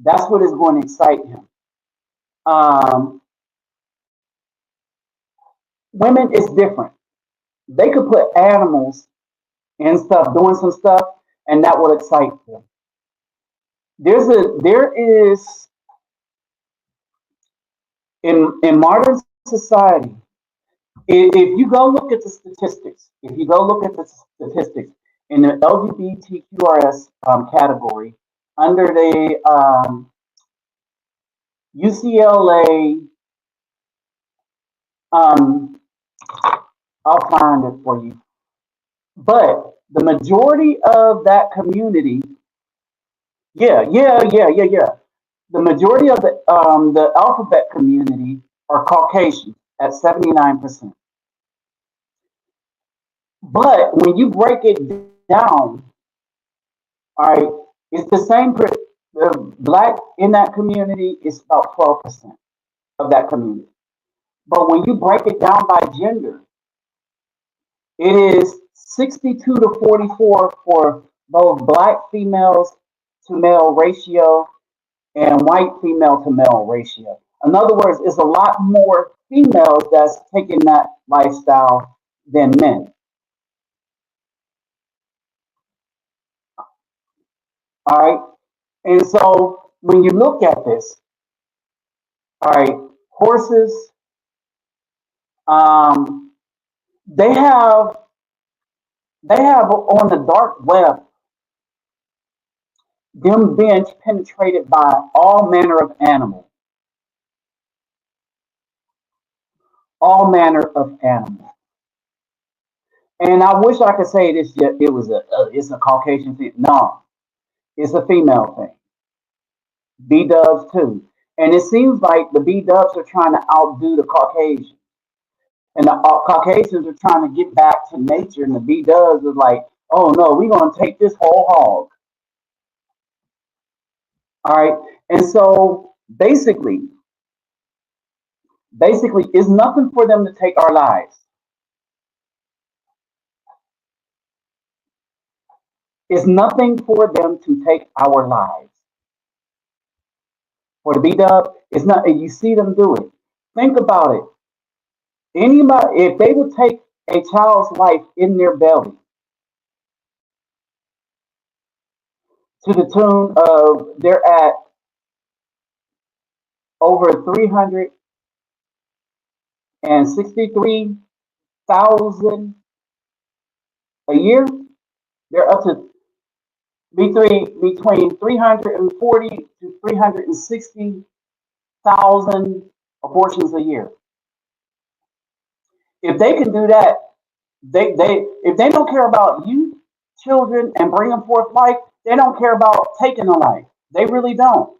that's what is going to excite him. Um, Women is different. They could put animals and stuff doing some stuff, and that will excite them. There is in modern society. If you go look at the statistics, if you go look at the statistics in the LGBTQRS category under the UCLA, um, I'll find it for you. But The majority of that community, yeah. The majority of the alphabet community are Caucasian at 79%. But when you break it down, all right, it's the same. The black in that community is about 12% of that community. But when you break it down by gender, it is 62 to 44 for both black females to male ratio and white female to male ratio. In other words, it's a lot more females that's taking that lifestyle than men. All right. And so when you look at this, all right, horses, um, they have they have on the dark web them being penetrated by all manner of animals, all manner of animals. And I wish I could say this. It was it's a Caucasian thing. No, it's a female thing. B-dubs too. And it seems like the B-dubs are trying to outdo the Caucasians. And the Caucasians are trying to get back to nature. And the B-dubs are like, oh no, we're going to take this whole hog. All right. And so basically, it's nothing for them to take our lives. It's nothing for them to take our lives. For the B-dub, it's not, and you see them do it. Think about it. Anybody, if they would take a child's life in their belly, to the tune of they're at over 363,000 a year. They're up to between 340 to 360,000 abortions a year. If they can do that, they if they don't care about you children and bringing forth life, they don't care about taking a life. They really don't.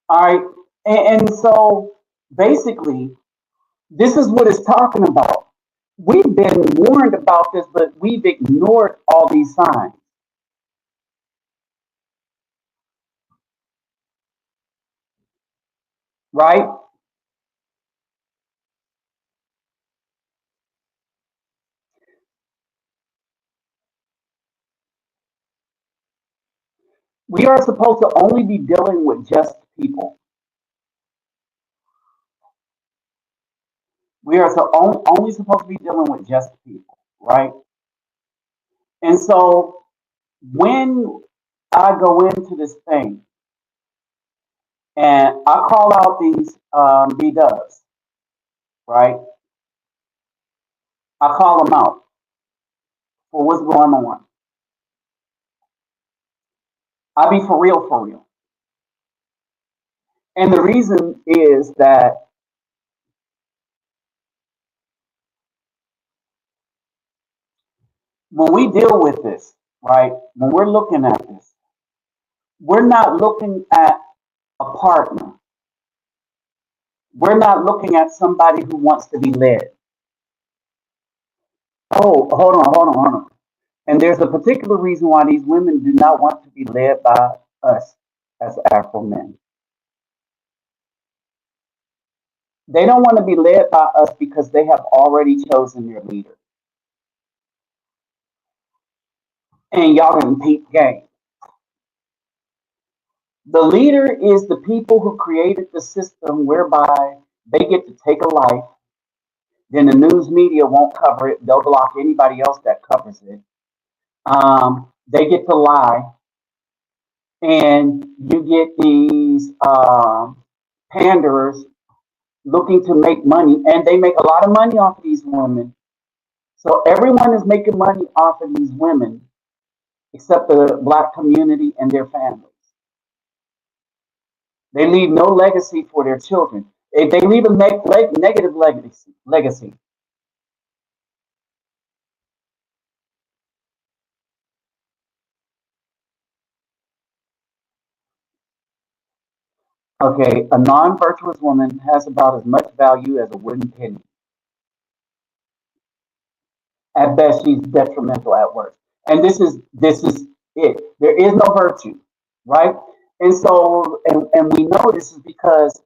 All right, and so basically, this is what it's talking about. We've been warned about this, but we've ignored all these signs, right? We are supposed to only be dealing with just people. We are only supposed to be dealing with just people, right? And so when I go into this thing and I call out these B dubs, right? I call them out for what's going on. I be for real, for real. And the reason is that when we deal with this, right? When we're looking at this, we're not looking at a partner. We're not looking at somebody who wants to be led. Oh, hold on. And there's a particular reason why these women do not want to be led by us as Afro men. They don't want to be led by us because they have already chosen their leader. And y'all can peep game. The leader is the people who created the system whereby they get to take a life, then the news media won't cover it. They'll block anybody else that covers it. They get to lie, and you get these panderers looking to make money, and they make a lot of money off of these women. So everyone is making money off of these women except the black community and their families. They leave no legacy for their children. If they leave a negative legacy. Okay, a non-virtuous woman has about as much value as a wooden penny. At best, she's detrimental at worst. And this is it. There is no virtue, right? And so, and we know this is because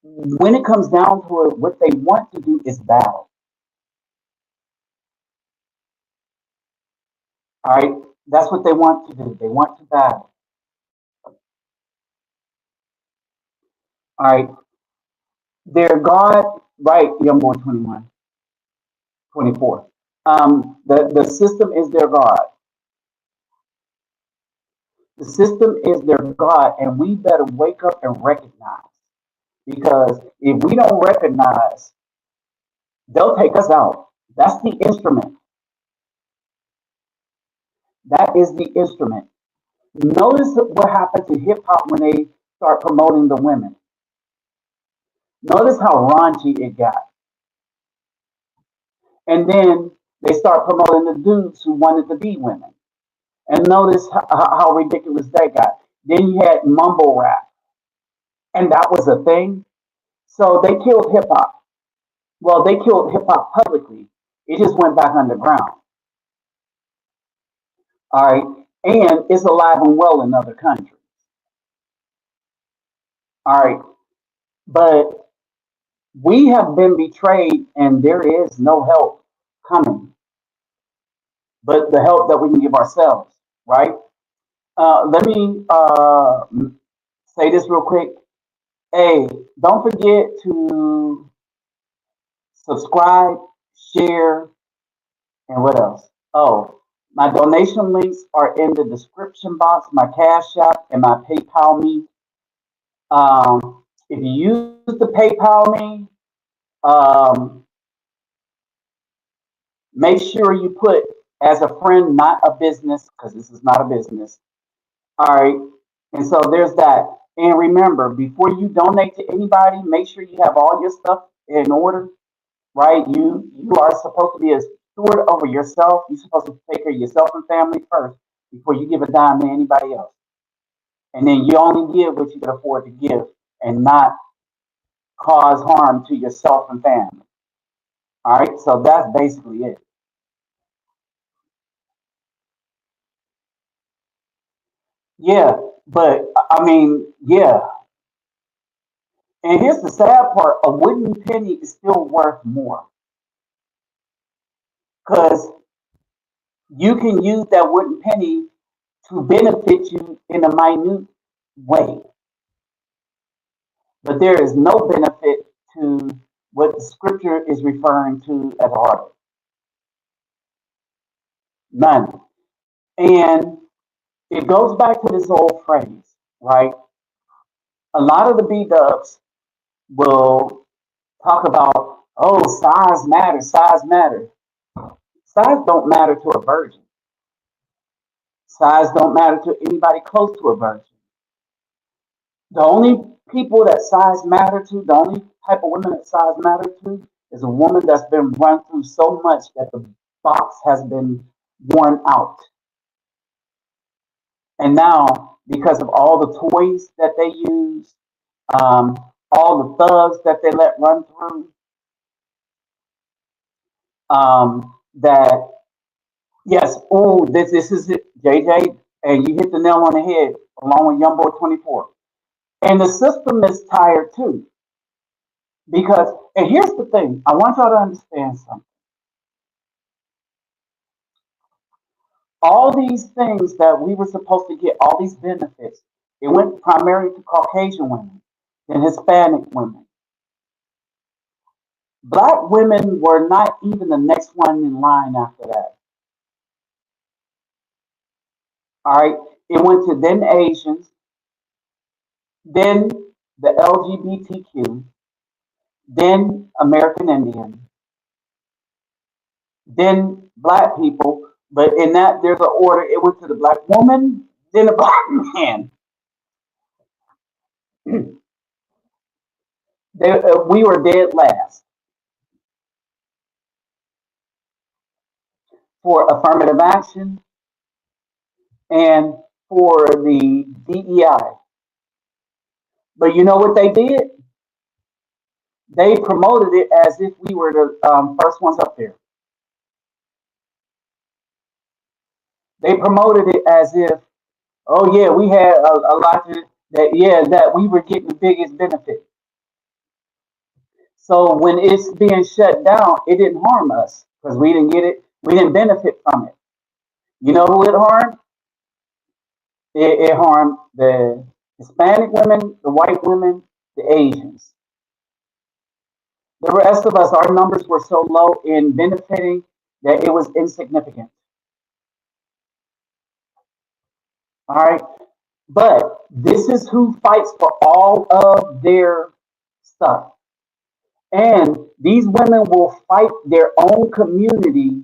when it comes down to it, what they want to do is battle. All right, that's what they want to do. They want to battle. All right, their God, right? Young boy, 21, 24. The system is their God. The system is their God, and we better wake up and recognize. Because if we don't recognize, they'll take us out. That's the instrument. That is the instrument. Notice what happened to hip hop when they start promoting the women. Notice how raunchy it got. And then they start promoting the dudes who wanted to be women. And notice how ridiculous that got. Then you had mumble rap, and that was a thing. So they killed hip hop. Well, they killed hip hop publicly. It just went back underground. All right. And it's alive and well in other countries. All right. But we have been betrayed and there is no help coming, but the help that we can give ourselves, right? Let me say this real quick. Hey, don't forget to subscribe, share, and what else? Oh, my donation links are in the description box, my Cash App and my PayPal me. If you use the PayPal me, um, make sure you put as a friend, not a business, because this is not a business. All right. And so there's that. And remember, before you donate to anybody, make sure you have all your stuff in order, right? You are supposed to be a steward over yourself. You're supposed to take care of yourself and family first before you give a dime to anybody else. And then you only give what you can afford to give and not cause harm to yourself and family. All right. So that's basically it. Yeah. But I mean, yeah. And here's the sad part: a wooden penny is still worth more because you can use that wooden penny to benefit you in a minute way, but there is no benefit to what the scripture is referring to as harvest. None. And it goes back to this old phrase, right? A lot of the B dubs will talk about, oh, size matters, size matters. Size don't matter to a virgin. Size don't matter to anybody close to a virgin. The only people that size matter to, the only type of women that size matter to, is a woman that's been run through so much that the box has been worn out. And now, because of all the toys that they use, um, all the thugs that they let run through, that yes, oh, this is it, JJ, and you hit the nail on the head along with Youngboy 24. And the system is tired too. Because, and here's the thing, I want y'all to understand something. All these things that we were supposed to get, all these benefits, it went primarily to Caucasian women and Hispanic women. Black women were not even the next one in line after that. All right. It went to then Asians, then the LGBTQ, then American Indian, then black people. But in that, there's an order. It went to the black woman, then the black man. We were dead last for affirmative action and for the DEI. But you know what they did? They promoted it as if we were the first ones up there. They promoted it as if, oh yeah, we had a lot of that. Yeah, that we were getting the biggest benefit. So when it's being shut down, it didn't harm us because we didn't get it. We didn't benefit from it. You know who it harmed? It harmed the Hispanic women, the white women, the Asians. The rest of us, our numbers were so low in benefiting that it was insignificant. All right. But this is who fights for all of their stuff. And these women will fight their own community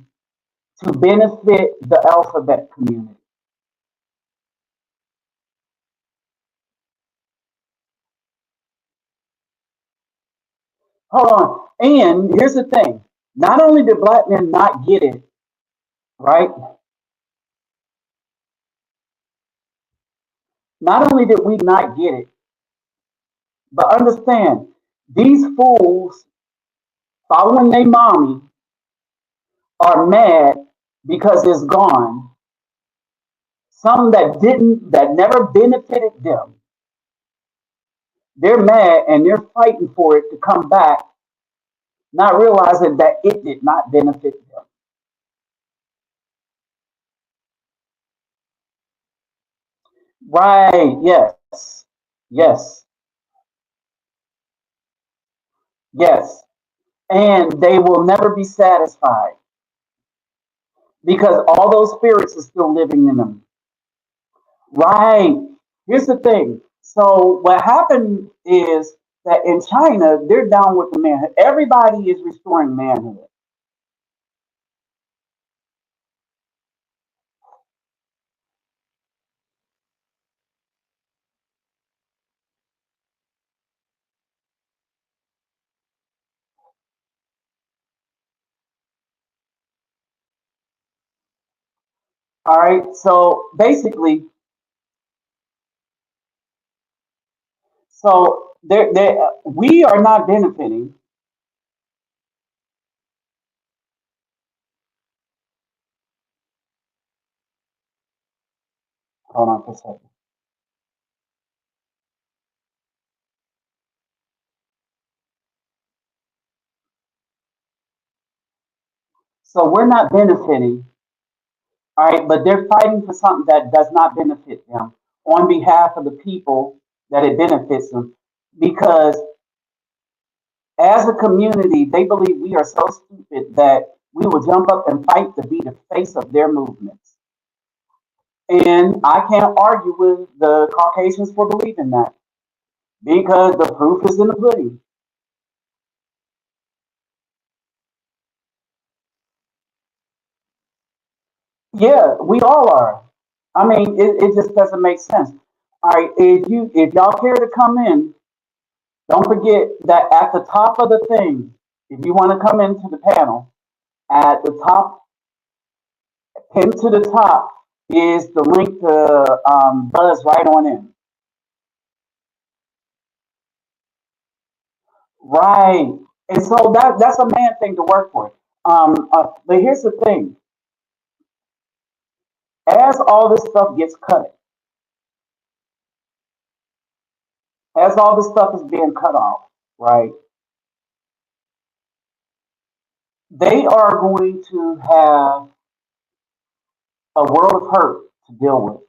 to benefit the alphabet community. Hold on. And here's the thing. Not only did black men not get it, right? Not only did we not get it, but understand these fools following their mommy are mad because it's gone. Some that never benefited them, they're mad and they're fighting for it to come back, not realizing that it did not benefit them. Right, yes, yes, yes. And they will never be satisfied because all those spirits are still living in them. Right. Here's the thing. So what happened is that in China, they're down with the manhood. Everybody is restoring manhood. All right. So basically, we are not benefiting. Hold on for a second. So we're not benefiting. All right. But they're fighting for something that does not benefit them on behalf of the people that it benefits them. Because as a community, they believe we are so stupid that we will jump up and fight to be the face of their movements. And I can't argue with the Caucasians for believing that because the proof is in the pudding. Yeah, we all are. I mean, it just doesn't make sense. All right, if y'all care to come in, don't forget that at the top of the thing, if you want to come into the panel, at the top, pinned to the top, is the link to Buzz right on in. Right. And so that's a man thing to work for. But here's the thing: as all this stuff gets cut, as all this stuff is being cut off, right? They are going to have a world of hurt to deal with.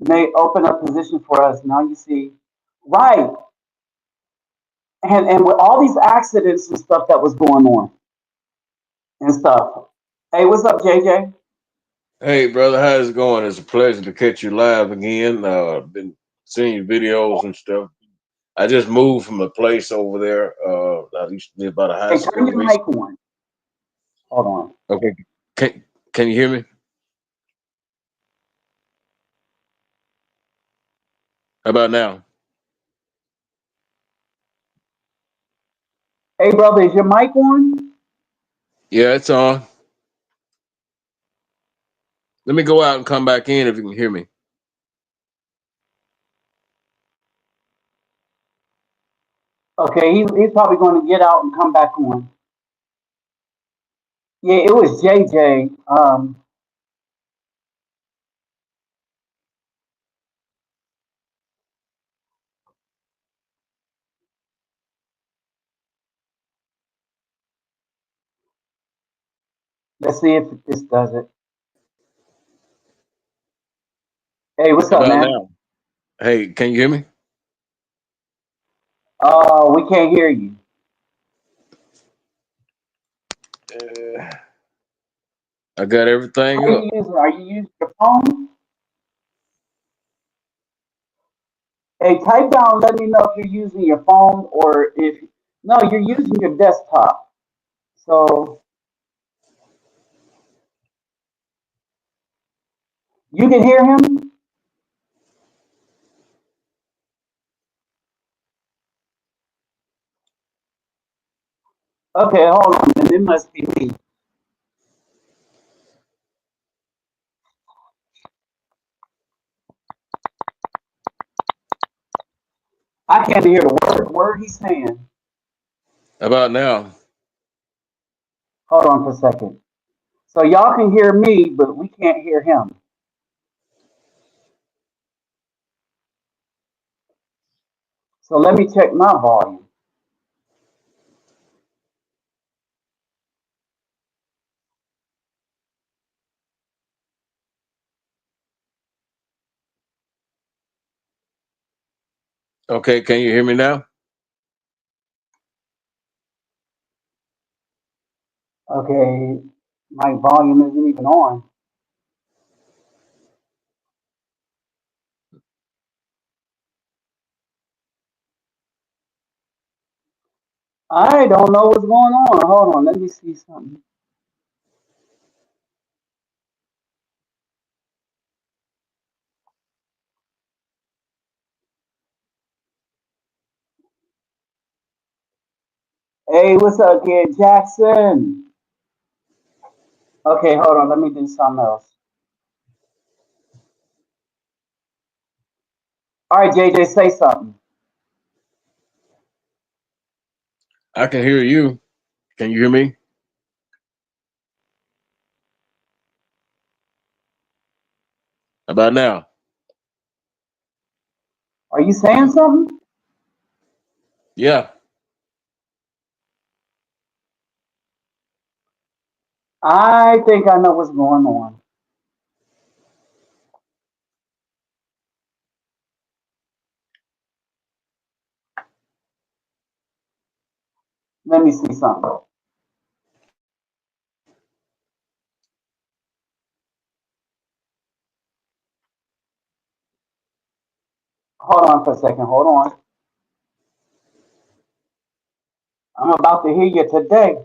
They open up position for us. Now you see, right? And with all these accidents and stuff that was going on and stuff. Hey, what's up, JJ? Hey, brother, how's it going? It's a pleasure to catch you live again. Been seeing your videos and stuff. I just moved from a place over there. used to live by the high Hey, turn school your recently. mic on. Hold on. Okay, can can you hear me? How about now? Hey, brother, is your mic on? Yeah, it's on. Let me go out and come back in if you can hear me. Okay, he's probably going to get out and come back on. Yeah, it was JJ. Let's see if this does it. Hey, what's How up, about man? now? Hey, can you hear me? We can't hear you. Uh, I got everything What are up. you using? Are you using your phone? Hey, type down. Let me know if you're using your phone or if no, you're using your desktop. So you can hear him. Okay, hold on. Then it must be me. I can't hear the word he's saying. How about now? Hold on for a second. So y'all can hear me, but we can't hear him. So let me check my volume. Okay, can you hear me now? Okay, my volume isn't even on. I don't know what's going on. Hold on, let me see something. Hey, what's up, kid Jackson? Okay, hold on, let me do something else. All right, JJ, say something. I can hear you. Can you hear me? How about now? Are you saying something? Yeah. I think I know what's going on. Let me see something. Hold on for a second. Hold on. I'm about to hear you today.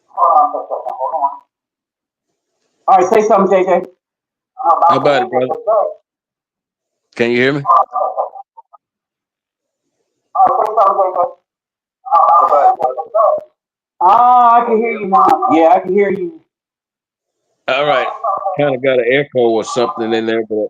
Hold on for a second. Hold on. All right, say something, JJ. I'm How about to about hear it, you brother? today. Can you hear me? All right, say something, JJ. How about it, brother? Ah, I can hear you now. Yeah, I can hear you. All right. Kind of got an echo or something in there, but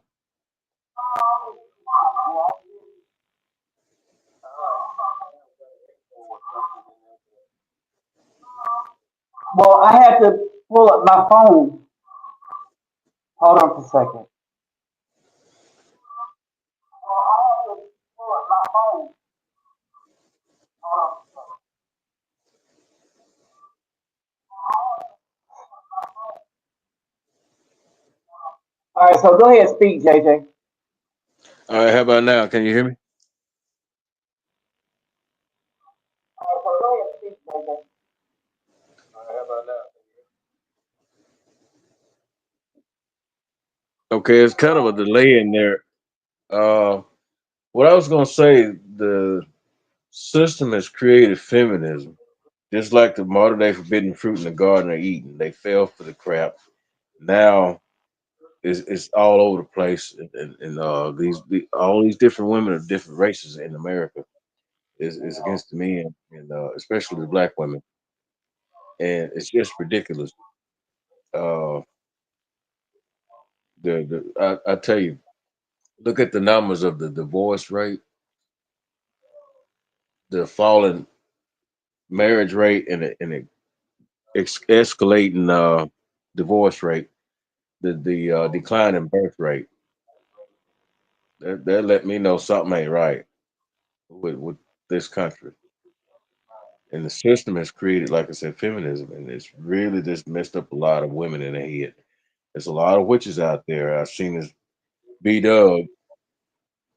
Well, I had to pull up my phone. Hold on for a second. All right, so go ahead and speak, JJ. all right. How about now? Can you hear me? Okay, it's kind of a delay in there. Uh, what I was gonna say, System has created feminism, just like the modern day forbidden fruit in the Garden of Eden. They fell for the crap. Now it's all over the place, and all these different women of different races in America is against the men, and especially the black women, and it's just ridiculous. Uh, I tell you, look at the numbers of the divorce rate, the falling marriage rate, and the escalating divorce rate, the decline in birth rate. That let me know something ain't right with this country. And the system has created, like I said, feminism, and it's really just messed up a lot of women in the head. There's a lot of witches out there. I've seen this Bdub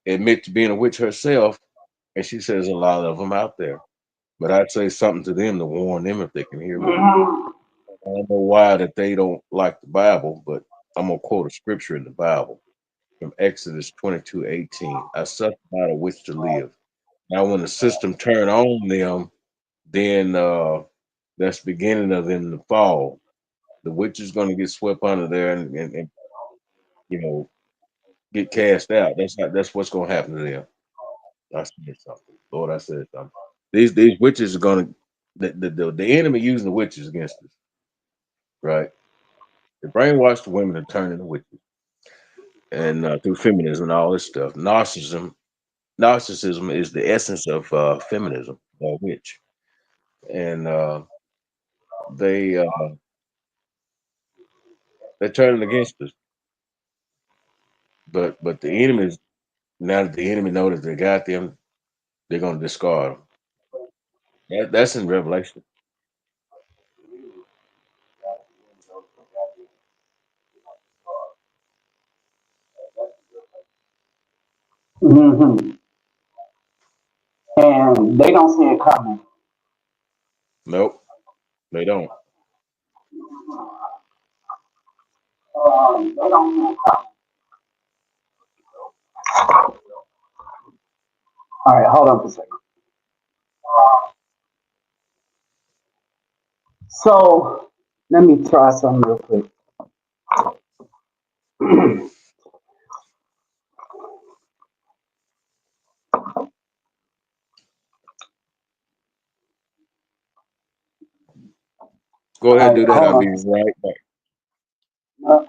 admit to being a witch herself, and she says a lot of them out there. But I'd say something to them to warn them if they can hear me. Mhm. I don't know why that they don't like the Bible, but I'm gonna quote a scripture in the Bible from Exodus 22:18. I suffer not a witch to live. Now, when the system turn on them, then that's the beginning of them to fall. The witch is going to get swept under there and you know get cast out. That's what's going to happen to them. I said something, Lord. I said something. These witches are going to the enemy using the witches against us, right? They brainwash the women and turn into witches, and through feminism and all this stuff. Narcissism is the essence of feminism, or witch, and they they're turning against us. But the enemies, now that the enemy knows they got them, they're gonna discard them. That's in Revelation. Mhm. And they don't see it coming. Nope, they don't. They don't see it coming. All right, hold on for a second. So let me try something real quick. Go All ahead and right, do that. hold I'll be on. right back. Uh,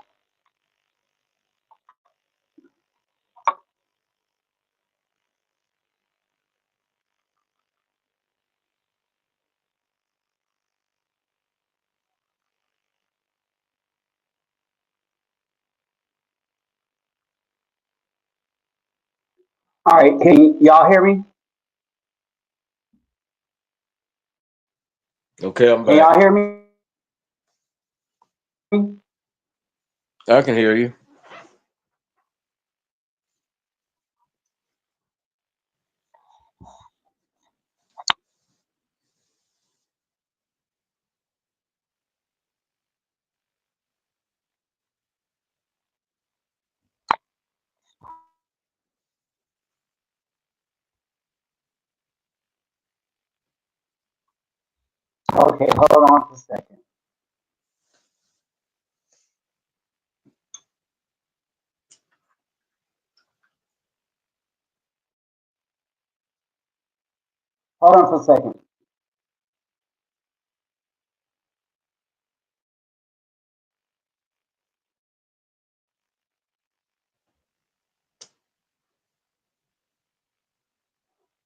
all right, can y'all hear me? Okay, I'm Can back. y'all hear me? I can hear you. Okay, hold on for a second. Hold on for a second.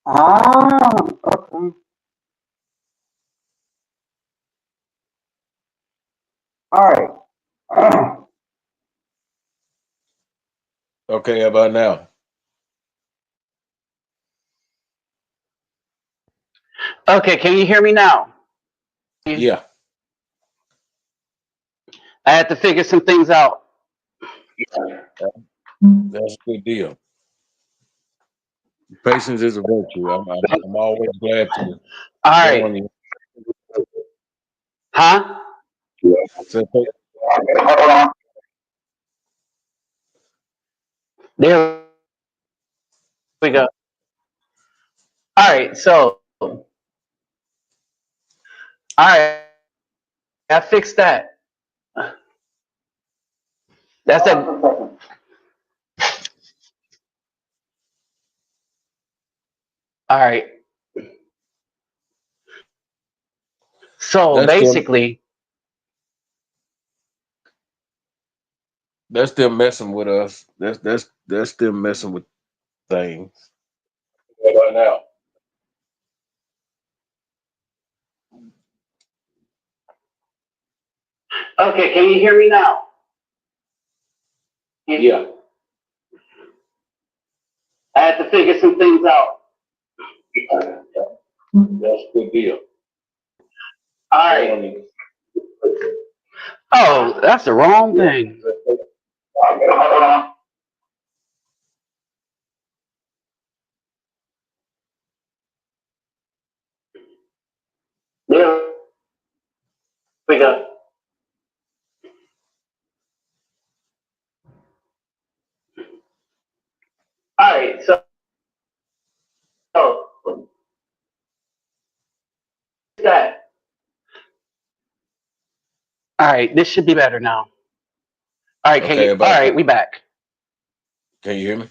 Ah, okay. All right. Okay, how about now? Okay, can you hear me now? Yeah, I had to figure some things out. that's a good deal. Patience is a virtue. I'm always glad to All right. warn you. Huh? So, Hold on. There we go. All right, so all right, I fixed that. That's that. All right. So That's them. basically, That's them messing with us. That's them messing with things. What about now? okay, can you hear me now? Yeah, I had to figure some things out. that's a good deal. All right. Oh, that's the wrong thing. There we go. All right, so that. All right, this should be better now. All right, Okay, all about right, now. we back. Can you hear me?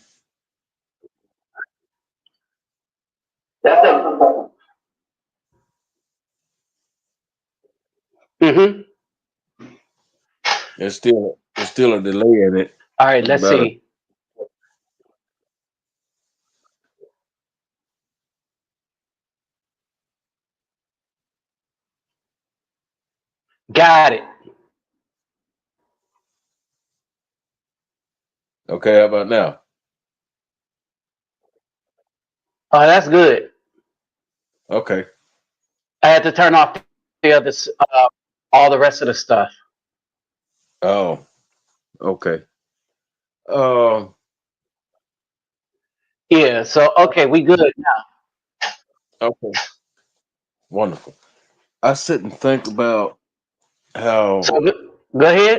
That's it. Mm-hmm. It's still a delay in it. All right, It's let's about a see. Got it. okay. How about now? Oh, that's good. Okay. I had to turn off the other, all the rest of the stuff. Oh, okay. Um, Yeah. So okay, we good. okay. Wonderful. I sit and think about how So go ahead.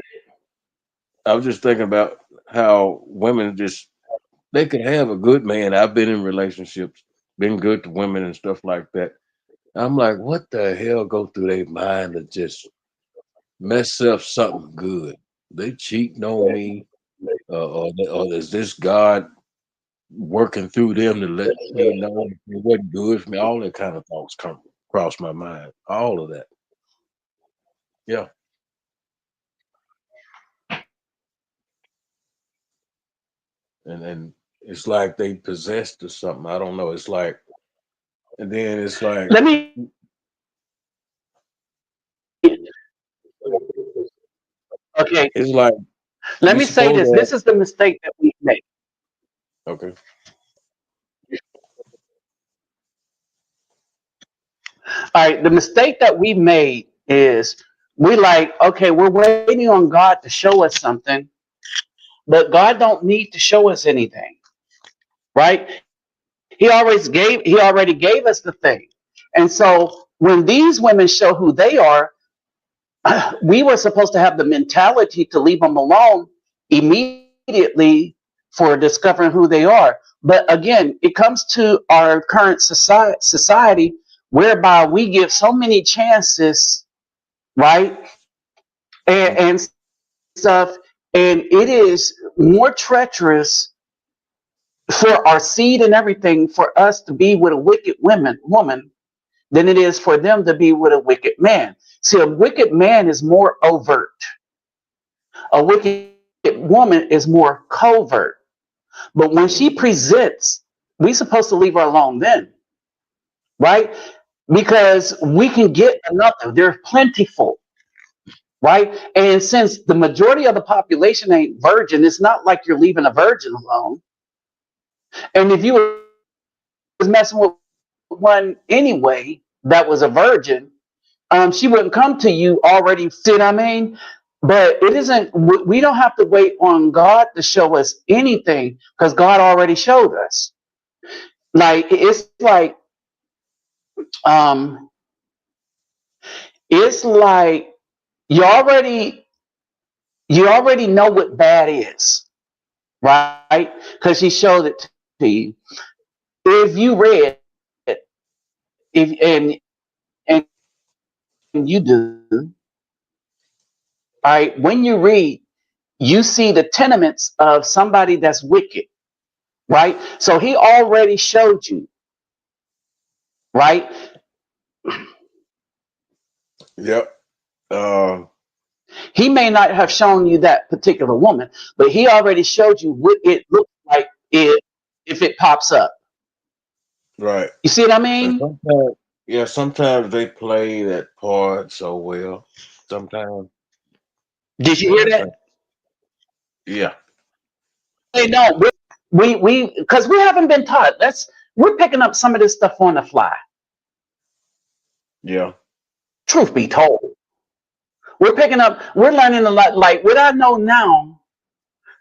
I was just thinking about how women just they could have a good man. I've been in relationships, been good to women and stuff like that. I'm like, what the hell go through their mind to just mess up something good? They cheating on me, or is this God working through them to let me know it wasn't good for me? All that kind of thoughts come across my mind. All of that. Yeah. And it's like they possessed or something. I don't know. It's like, and then it's like, Let me okay. it's like Let we me say supposed this. to This is the mistake that we make. have, okay. All right. The mistake that we made is we like okay, we're waiting on God to show us something, but God don't need to show us anything, right? He already gave us the thing. And so when these women show who they are, we were supposed to have the mentality to leave them alone immediately for discovering who they are. But again, it comes to our current society whereby we give so many chances, right? And stuff. And it is more treacherous for our seed and everything for us to be with a wicked woman than it is for them to be with a wicked man. See, a wicked man is more overt. A wicked woman is more covert. But when she presents, we supposed to leave her alone then, right? Because we can get another. They're plentiful, right? And since the majority of the population ain't virgin, it's not like you're leaving a virgin alone. And if you was messing with one anyway that was a virgin, she wouldn't come to you already. See what I mean? But it isn't. We don't have to wait on God to show us anything because God already showed us. Like um, it's like you already you already know what bad is, right? Because He showed it to you. If you read, and you do, right? When you read, you see the tenements of somebody that's wicked, right? So he already showed you, right? Yep. Uh, He may not have shown you that particular woman, but he already showed you what it looks like if it pops up. right. You see what I And mean? sometimes, yeah, sometimes they play that part so well. Sometimes, Did you and hear I that? think, yeah, Hey, no, because we haven't been taught. We're picking up some of this stuff on the fly. yeah, Truth be told, we're learning a lot. Like what I know now,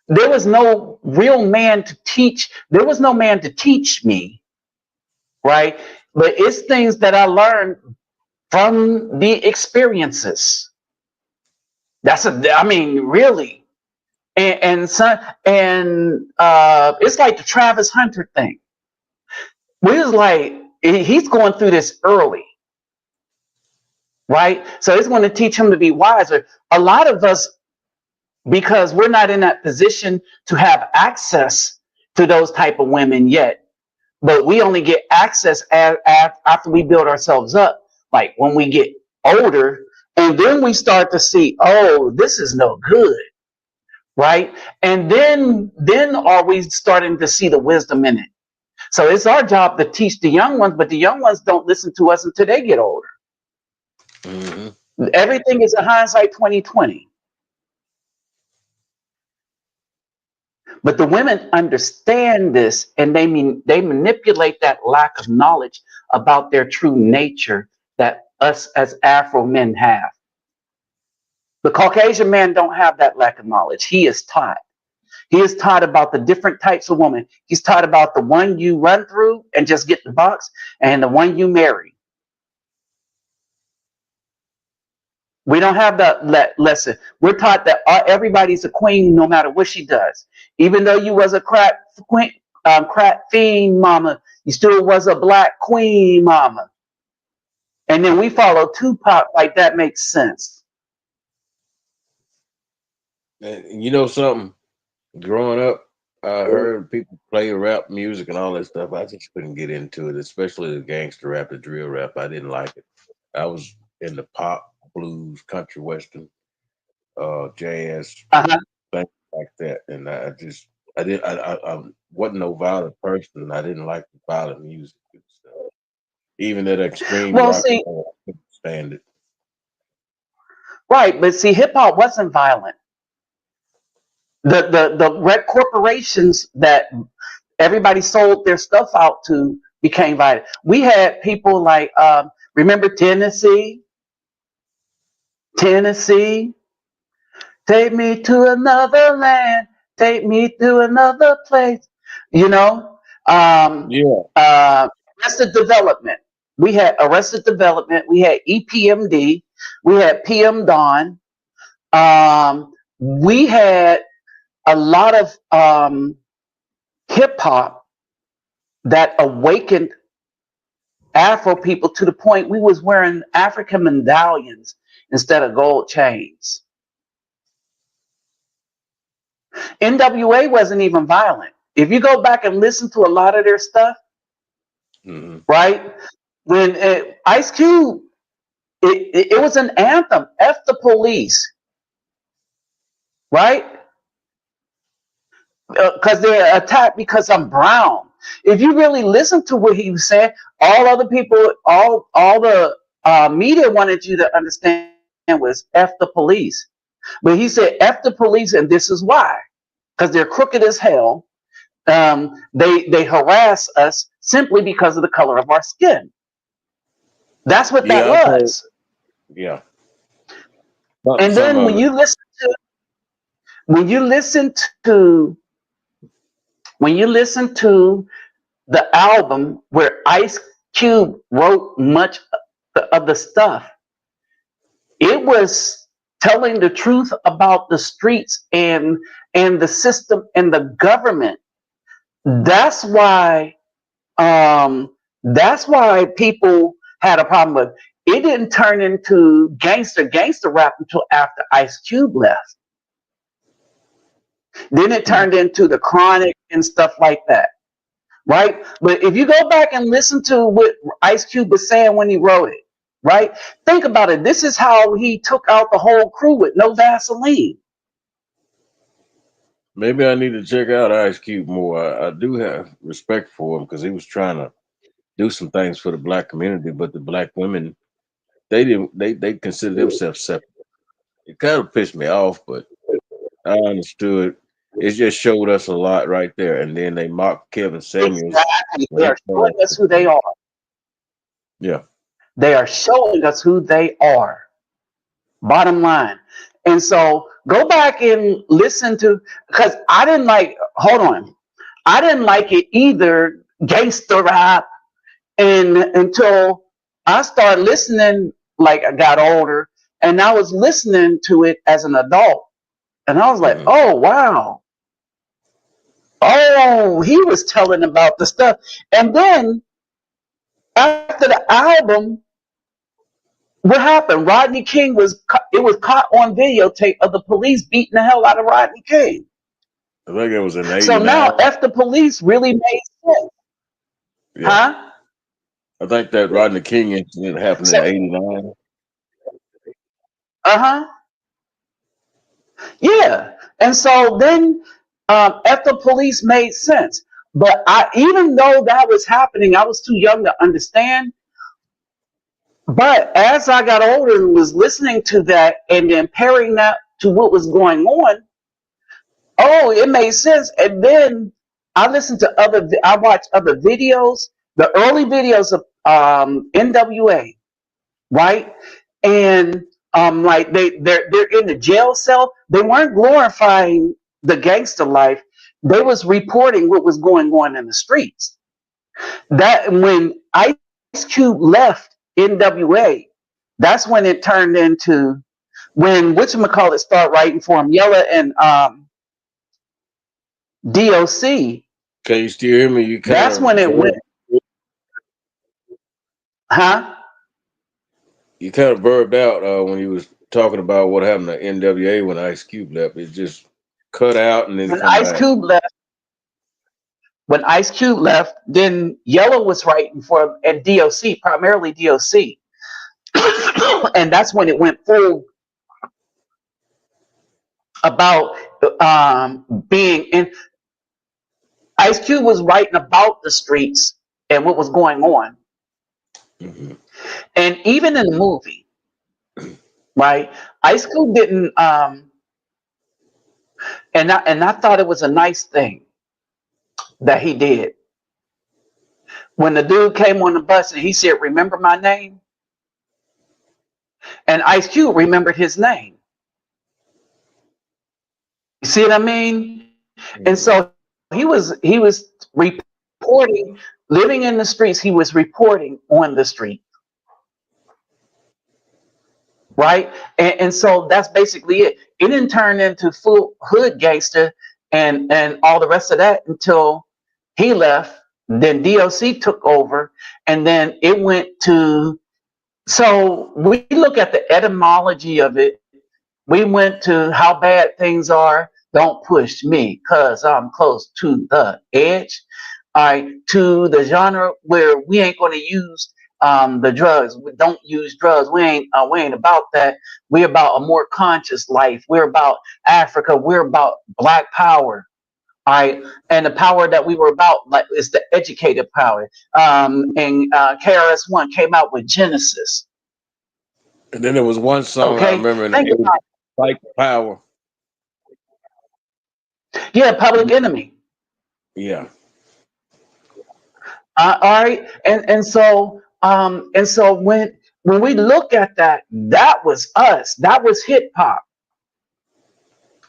there was no real man to teach. There was no man to teach me, right? But it's things that I learned from the experiences. I mean, really. And it's like the Travis Hunter thing. We was like, he's going through this early, right? So it's going to teach him to be wiser. A lot of us, because we're not in that position to have access to those type of women yet, but we only get access after we build ourselves up, like when we get older, and then we start to see, oh, this is no good, right? And then are we starting to see the wisdom in it? So it's our job to teach the young ones, but the young ones don't listen to us until they get older. hmm Everything is a hindsight 2020. But the women understand this, and they manipulate that lack of knowledge about their true nature that us as Afro men have. The Caucasian man don't have that lack of knowledge. He is taught. He is taught about the different types of women. He's taught about the one you run through and just get the box, and the one you marry. We don't have that lesson. We're taught that everybody's a queen no matter what she does. Even though you was a crack fiend mama, you still was a black queen mama. And then we follow Tupac like that makes sense. and you know something. Growing up, I heard people play rap music and all that stuff. I just couldn't get into it, especially the gangster rap, the drill rap. I didn't like it. I was in the pop, blues, country, western, jazz, Uh-huh. things like that. And I just, I did, I wasn't no violent person. And I didn't like the violent music and stuff. Even that extreme Well, rock and see, roll, I couldn't stand it. right, but see, hip hop wasn't violent. The red corporations that everybody sold their stuff out to became violent. We had people like remember Tennessee, take me to another land, take me to another place. You know, um, Yeah, uh, Arrested Development. We had Arrested Development. We had EPMD. We had PM Dawn. We had a lot of hip hop that awakened Afro people to the point we was wearing African medallions instead of gold chains. NWA wasn't even violent. If you go back and listen to a lot of their stuff, hmm right? When Ice Cube, it was an anthem. F the police, right? Because they're attacked because I'm brown. If you really listen to what he was saying, all other people, all the media wanted you to understand was F the police. But he said F the police, and this is why. Because they're crooked as hell. They harass us simply because of the color of our skin. That's what that yeah, I've heard, was. yeah, And some then of it. when you listen to when you listen to the album where Ice Cube wrote much of the stuff, it was telling the truth about the streets and the system and the government. That's why that's why people had a problem with. It didn't turn into gangster rap until after Ice Cube left. Then it Mhm. turned into the Chronic and stuff like that, right? But if you go back and listen to what Ice Cube was saying when he wrote it, right? Think about it. This is how he took out the whole crew with no Vaseline. Maybe I need to check out Ice Cube more. I do have respect for him because he was trying to do some things for the black community, but the black women they didn't they consider themselves separate. It kind of pissed me off, but I understood. It just showed us a lot right there, and then they mocked Kevin Samuels Exactly. when They he are started. showing us who they are. Yeah. They are showing us who they are. Bottom line. And so go back and listen to, because I didn't like, hold on. I didn't like it either, gangster rap, and until I started listening, like I got older, and I was listening to it as an adult. And I was like, Hmm. oh, wow. Oh, he was telling about the stuff. And then after the album, what happened? Rodney King it was caught on videotape of the police beating the hell out of Rodney King. I think it was in So now '89. F the police really made sense. Yeah, Huh? I think that Rodney King incident happened So in '89. uh-huh. Yeah. And so then F the police made sense. But I even though that was happening, I was too young to understand. But as I got older and was listening to that and then pairing that to what was going on, oh, it made sense. And then I watched other videos, the early videos of NWA, right? And like they're in the jail cell. They weren't glorifying the gangster life. They was reporting what was going on in the streets. That when Ice Cube left NWA, that's when it turned into when whatchamacallit start writing for him, Yella and DOC. Can you still hear me? You kind That's when of it went, huh? you kind of verbed out when you was talking about what happened to NWA when Ice Cube left. It just cut out and then When come Ice back. Cube left, when Ice Cube left, then Yellow was writing for and DOC, primarily DOC. And that's when it went full about being in Ice Cube was writing about the streets and what was going on. Hmm. And even in the movie, right? Ice Cube didn't and I thought it was a nice thing that he did. When the dude came on the bus and he said, "Remember my name?" And Ice Cube remembered his name. You see what I mean? And Hmm. so he was reporting, living in the streets. He was reporting on the street, right? And so that's basically it. It didn't turn into full hood gangster and all the rest of that until he left. Then DOC took over, and then it went to. So we look at the etymology of it. We went to how bad things are. Don't push me because I'm close to the edge. All right, to the genre where we ain't going to use the drugs. We don't use drugs. We ain't about that. We're about a more conscious life. We're about Africa. We're about Black power. All right, and the power that we were about like is the educated power. And KRS-One came out with Genesis. And then there was one song I Okay, remember in the think '80s, about "Fight the Power." yeah, Public Enemy. Yeah. All right, and so when we look at that, that was us. That was hip hop.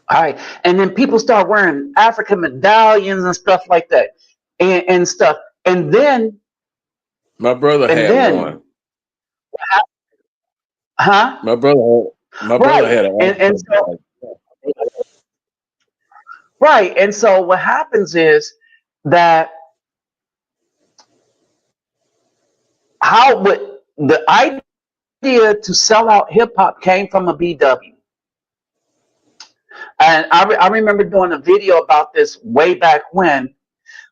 All right, and then people start wearing African medallions and stuff like that, and stuff, and then My brother and had then, one. huh? My brother my brother Right, had an and African so bag. right, and so what happens is that how would the idea to sell out hip hop came from a BW. And I remember doing a video about this way back when,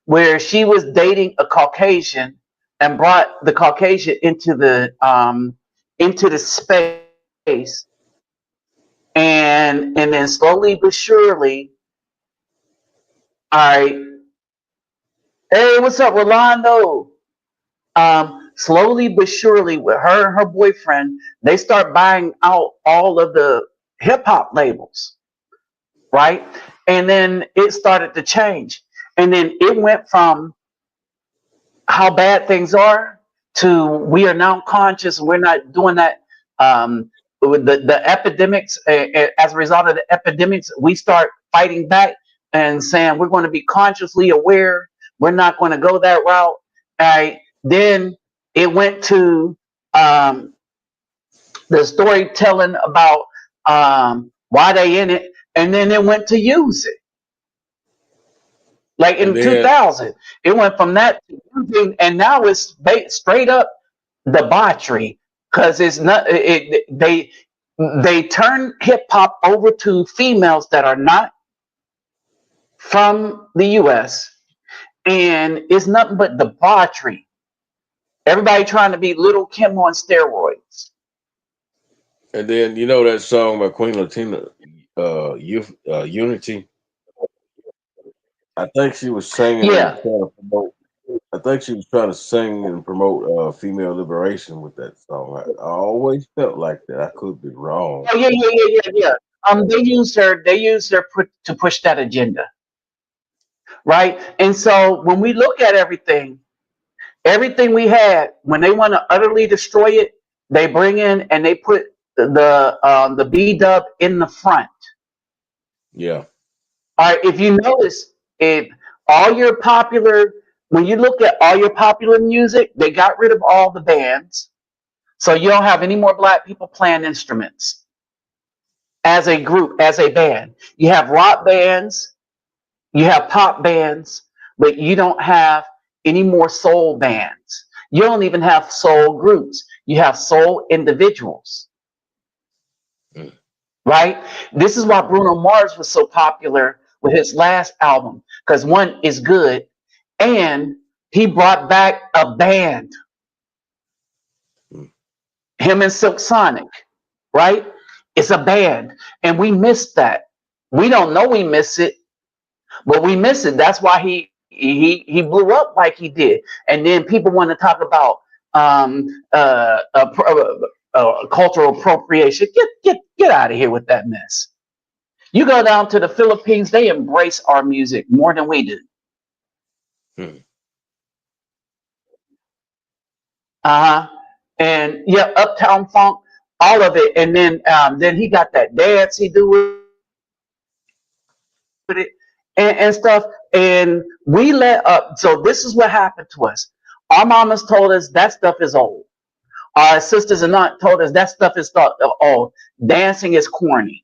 where she was dating a Caucasian and brought the Caucasian into the space, and then slowly but surely, all right, hey, what's up, Rolando? Slowly but surely, with her and her boyfriend, they start buying out all of the hip hop labels, right? And then it started to change. And then it went from how bad things are to we are now conscious and we're not doing that. With the epidemics, as a result of the epidemics, we start fighting back and saying we're going to be consciously aware. We're not going to go that route. All right. Then it went to um, the storytelling about why they in it, and then it went to use it. Like And in then 2000, it went from that to using, and now it's straight up debauchery because it's not. They turn hip hop over to females that are not from the U.S. and it's nothing but debauchery. Everybody trying to be Little Kim on steroids. you know that song by Queen Latina, Unity. I think she was singing and Yeah. trying to promote. I think she was trying to sing and promote female liberation with that song. I always felt like that. I could be wrong. Oh yeah, yeah, yeah, yeah, yeah. They used her. They used her to push that agenda, right? And so when we look at everything we had, when they want to utterly destroy it, they bring in and they put the B-dub in the front. Yeah, All right, if you notice, it all your popular when you look at all your popular music, they got rid of all the bands, so you don't have any more black people playing instruments as a group, as a band. You have rock bands, you have pop bands, but you don't have any more soul bands. You don't even have soul groups. You have soul individuals, mm, right? This is why Bruno Mars was so popular with his last album, because one is good, and he brought back a band, mm. him and Silk Sonic, right? It's a band, and we missed that. We don't know we miss it, but we miss it. That's why he blew up like he did. And then people want to talk about um, uh, uh, cultural appropriation. Get out of here with that mess. You go down to the Philippines, they embrace our music more than we do. Hmm. Uh huh. And yeah, Uptown Funk, all of it. And then he got that dance he do with it and stuff. And we let up. So this is what happened to us. Our mamas told us that stuff is old. Our sisters and aunt told us that stuff is old. Dancing is corny,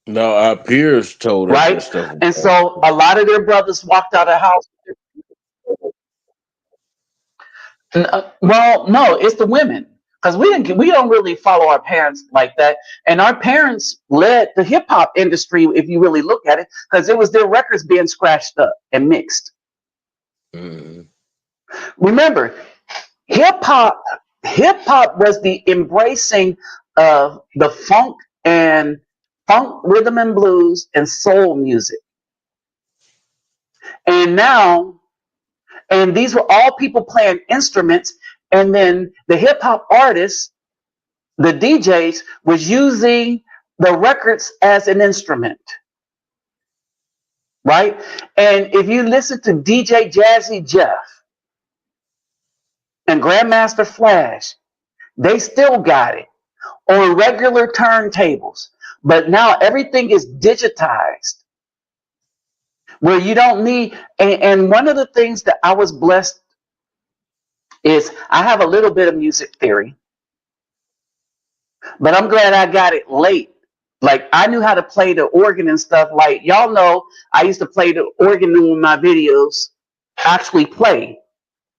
Now our peers told us right? that stuff was And wrong. so a lot of their brothers walked out of the house. Well, no, it's the women because we don't really follow our parents like that, and our parents led the hip hop industry if you really look at it because it was their records being scratched up and mixed. Mhm. Remember, hip hop hip hop was the embracing of the and funk rhythm and blues and soul music, and now and these were all people playing instruments, and then the hip hop artists, the DJs, was using the records as an instrument, right? And if you listen to DJ Jazzy Jeff and Grandmaster Flash, they still got it on regular turntables. But now everything is digitized where you don't need. And one of the things that I was blessed is I have a little bit of music theory, but I'm glad I got it late. Like I knew how to play the organ and stuff. Like y'all know, I used to play the organ in my videos. Actually, play.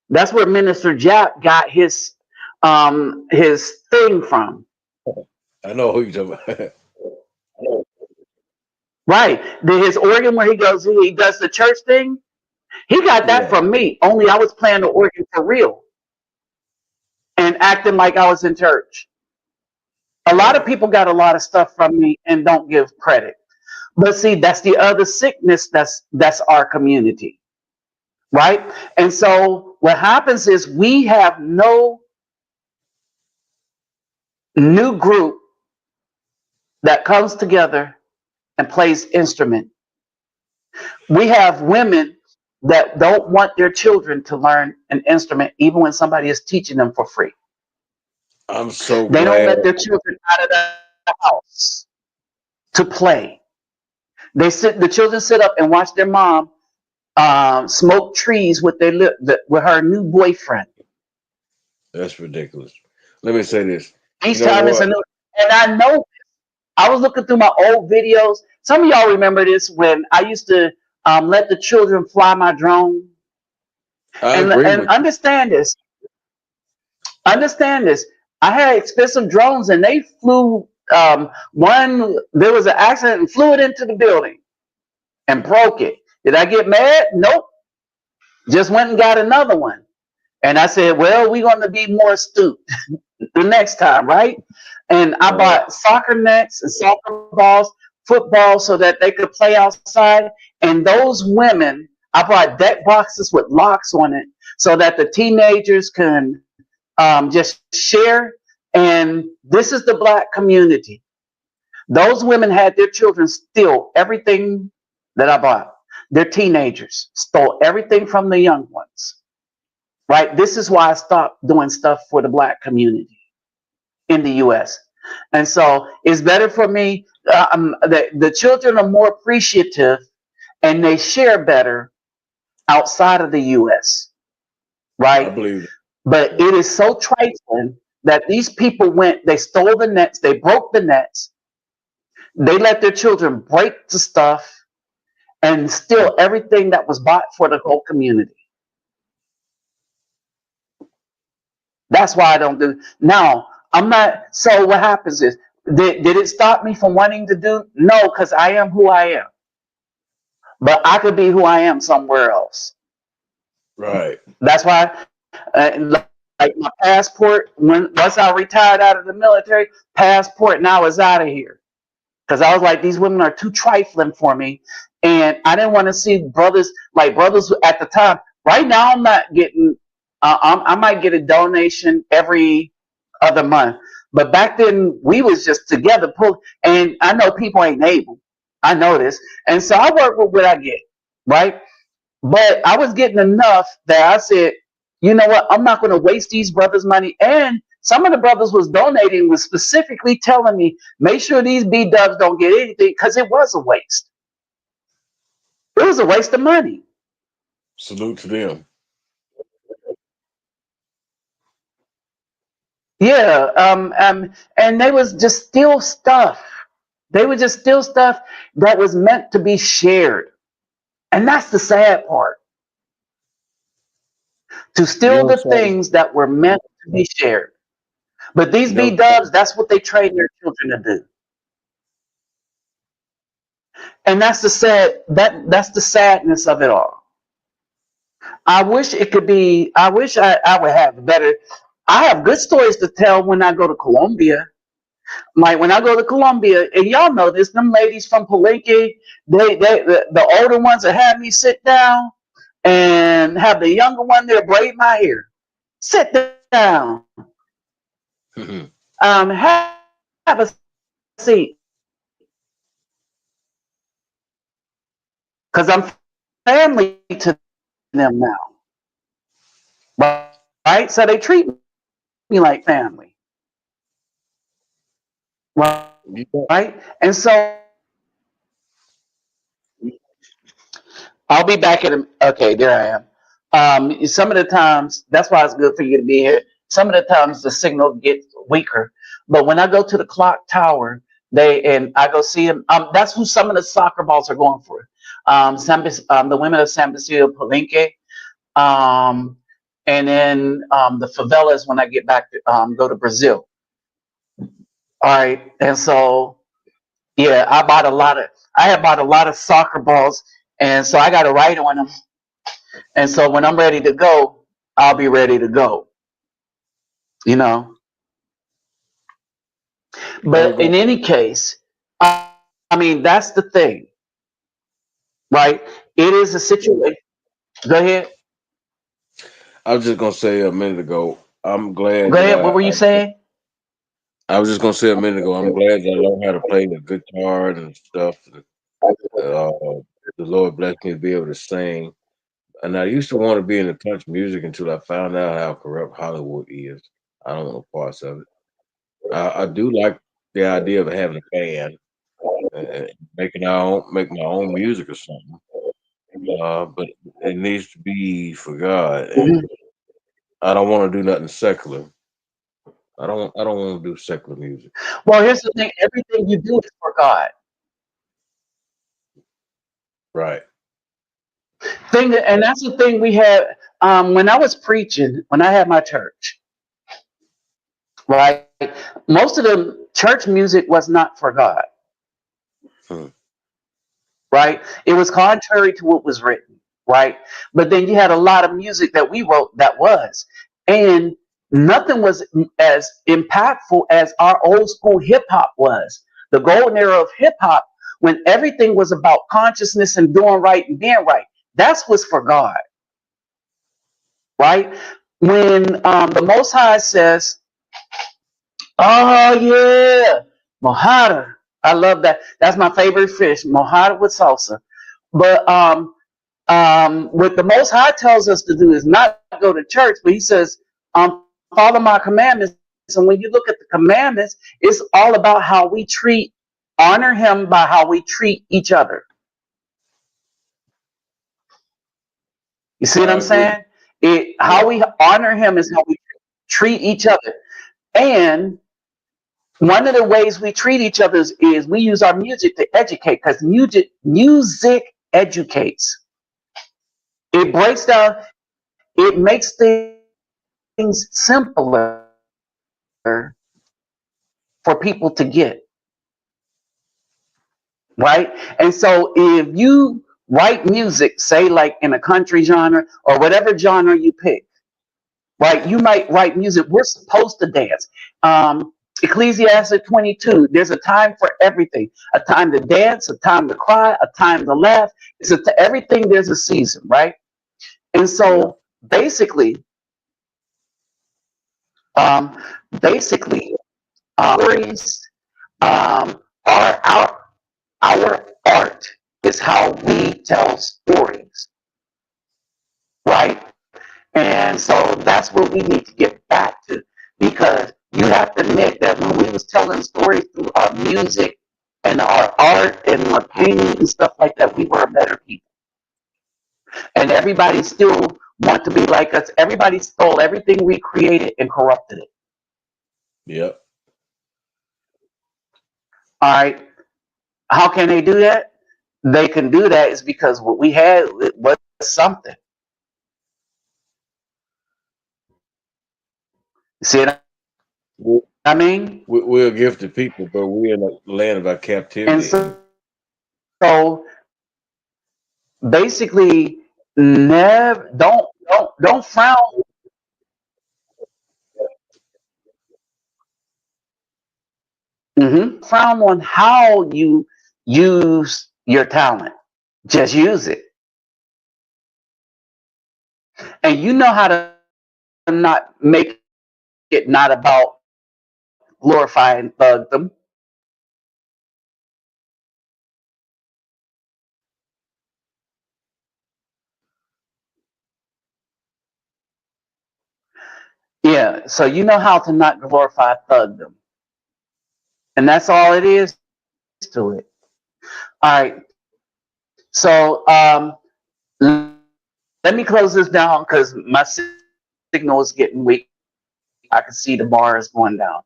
That's where Minister Jack got his his thing from. I know who you're talking about. Right. His organ where he goes, he does the church thing. He got that Yeah. from me. Only I was playing the organ for real and acting like I was in church. A lot of Right. people got a lot of stuff from me and don't give credit. But see, that's the other sickness that's our community, right? And so what happens is we have no new group that comes together and plays instrument. We have women that don't want their children to learn an instrument even when somebody is teaching them for free. I'm so They don't glad. let their children out of the house to play. The children sit up and watch their mom smoke trees with with her new boyfriend. That's ridiculous. Let me say this. You Each know time it's a what? new, and I know I was looking through my old videos. Some of y'all remember this when I used to let the children fly my drone. I agree And with you. understand this. Understand this. I had expensive drones, and they flew. One there was an accident and flew it into the building and broke it. Did I get mad? Nope. Just went and got another one. And I said, well, we're going to be more astute the next time, right? And I Right. bought soccer nets and soccer balls, football, so that they could play outside. And those women, I bought deck boxes with locks on it so that the teenagers can just share. And this is the black community. Those women had their children steal everything that I bought. Their teenagers stole everything from the young ones, right? This is why I stopped doing stuff for the black community in the US. And so it's better for me. The children are more appreciative and they share better outside of the US, I right? believe that. But Yeah. it is so trifling that these people went, they stole the nets, they broke the nets, they let their children break the stuff and steal everything that was bought for the whole community. That's why I don't do. Now, I'm not. So what happens is, did it stop me from wanting to do? No, because I am who I am. But I could be who I am somewhere else. Right. That's why, like my passport. Once I retired out of the military, passport now is out of here because I was like, these women are too trifling for me, and I didn't want to see brothers like brothers at the time. Right now, I'm not getting. I might get a donation every other month, but back then we was just together. And I know people ain't able. I know this, and so I work with what I get, right? But I was getting enough that I said, you know what? I'm not going to waste these brothers' money. And some of the brothers was donating was specifically telling me, make sure these B-dubs don't get anything because it was a waste. It was a waste of money. Salute to them. Yeah. And they was just still stuff. They would just steal stuff that was meant to be shared. And that's the sad part. To You steal know, the so things that were meant to be shared. But these you know, B-dubs, that's what they train their children to do. And that's the sadness of it all. I wish it could be. I wish I would have better. I have good stories to tell when I go to Colombia. Like when I go to Colombia, and y'all know this, them ladies from Palenque, the older ones that have me sit down and have the younger one there braid my hair. Sit down. Have a seat, because I'm family to them now, right? So they treat me like family, you know, right? And so I'll be back in. Okay, there I am. Some of the times, that's why it's good for you to be here. Some of the times the signal gets weaker, but when I go to the clock tower, and I go see them. That's who some of the soccer balls are going for. The women of San Basilio Palenque, um, and then the favelas when I get back to go to Brazil. All right, and so yeah, I have bought a lot of soccer balls, and so I got to write on them. And so when I'm ready to go, I'll be ready to go. You know, I was but going. in any case, I mean that's the thing, right? It is a situation. Go ahead. I was just gonna say a minute ago. I'm glad Go that ahead. What were you saying? I was just gonna say a minute ago. I'm glad that I learned how to play the guitar and stuff. Uh, the Lord blessed me to be able to sing. And I used to want to be in the country music until I found out how corrupt Hollywood is. I don't want no parts of it. I do like the idea of having a band, make my own music or something. But it needs to be for God, and Mhm. I don't want to do nothing secular. I don't want to do secular music. Well, here's the thing: everything you do is for God. Right. And that's the thing we had when I was preaching, when I had my church, right? Most of the church music was not for God, Hmm. right? It was contrary to what was written, right? But then you had a lot of music that we wrote that was, and nothing was as impactful as our old school hip hop was. The golden era of hip hop, when everything was about consciousness and doing right and being right. That's what's for God, right? When the Most High says, "Oh yeah, mojada," I love that. That's my favorite fish, mojada with salsa. But what the Most High tells us to do is not go to church, but He says, "Follow my commandments." And when you look at the commandments, it's all about how we honor Him by how we treat each other. You see what I I'm agree. saying? Yeah. How we honor Him is how we treat each other. And one of the ways we treat each other is we use our music to educate because music educates. It breaks down, it makes things simpler for people to get, right? And so if you write music, say like in a country genre or whatever genre you pick, right? You might write music. We're supposed to dance. Ecclesiastes 22, there's a time for everything, a time to dance, a time to cry, a time to laugh. Everything, there's a season, right? And Yeah. so basically, um, basically, stories are our art is how we tell stories, right? And so that's what we need to get back to because you have to admit that when we was telling stories through our music and our art and our painting and stuff like that, we were a better people. And everybody still want to be like us. Everybody stole everything we created and corrupted it. Yep. All right. How can they do that? They can do that is because what we had was something. You see what I We, mean? we're gifted people, but we're in the land of our And captivity. And so basically, never don't frown on how you use your talent. Just use it, and you know how to not make it not about glorifying thugdom. Yeah, so you know how to not glorify thugdom, and that's all it is to it. All right, so let me close this down because my signal is getting weak. I can see the bar is going down.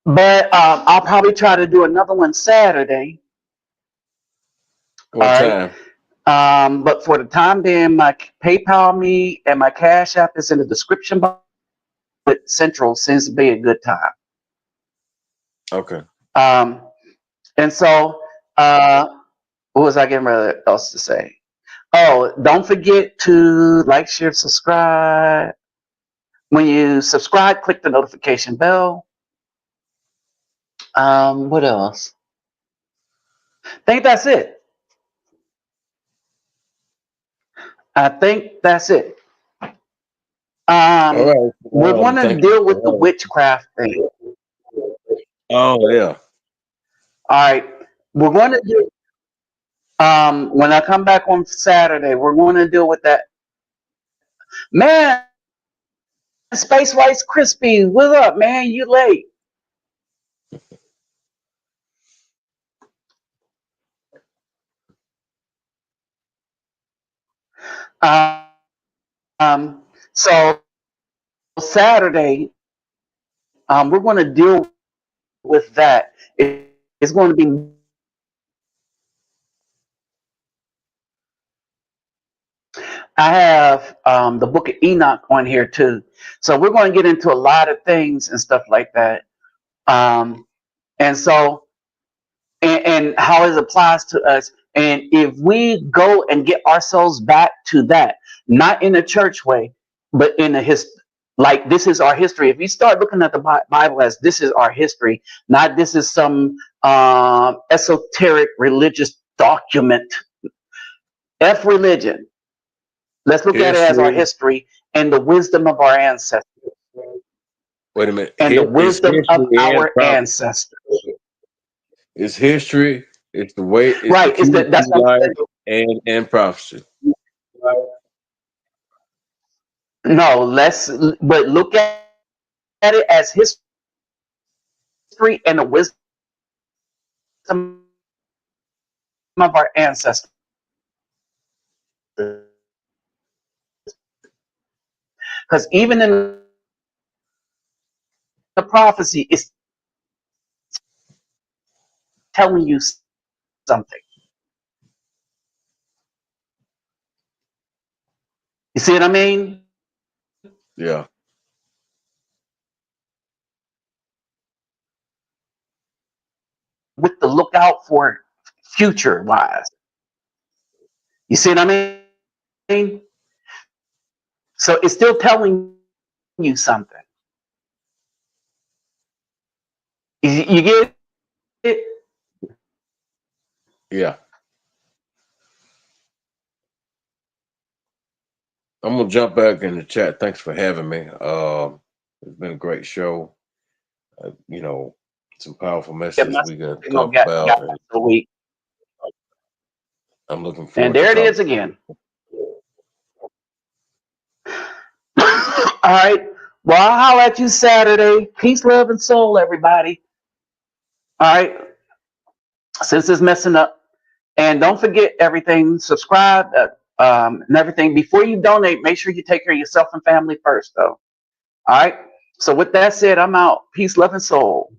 But I'll probably try to do another one Saturday. All what right. time? But for the time being, my PayPal me and my Cash App is in the description box. But Central seems to be a good time. Okay. Um, and so, what was I getting ready else to say? Oh, don't forget to like, share, subscribe. When you subscribe, click the notification bell. What else? I think that's it. I think that's it. All Um, right. we're going to Thank you deal with the for witchcraft thing. having. Oh yeah. All right, we're going to do. When I come back on Saturday, we're going to deal with that. Man, Space Rice Crispy, what's up, man? You late? So Saturday, we're going to deal with that. It's going to be. I have the Book of Enoch on here too, so we're going to get into a lot of things and stuff like that. Um, and so, and how it applies to us. And if we go and get ourselves back to that, not in a church way, but in a like this is our history. If you start looking at the Bible as this is our history, not this is some esoteric religious document. F religion. Let's look at it as our History. history and the wisdom of our ancestors Wait a minute. and the It's wisdom of history and our prophecy. ancestors. It's history. It's the way. It's the Right. key to That's what life I'm and prophecy. saying. No, but look at it as history and the wisdom of our ancestors. Because even in the prophecy, it's telling you something. You see what I mean? Yeah. With the lookout for future wise. You see what I mean? So it's still telling you something. You get it? Yeah. I'm gonna jump back in the chat. Thanks for having me. It's been a great show. You know, some powerful Get messages my we got to signal talk got about, and the week. I'm looking And forward to there it talking. is again. All right. Well, I'll holler at you Saturday. Peace, love, and soul, everybody. All right. Since it's messing up. And don't forget everything. Subscribe and everything. Before you donate, make sure you take care of yourself and family first, though. All right. So with that said, I'm out. Peace, love, and soul.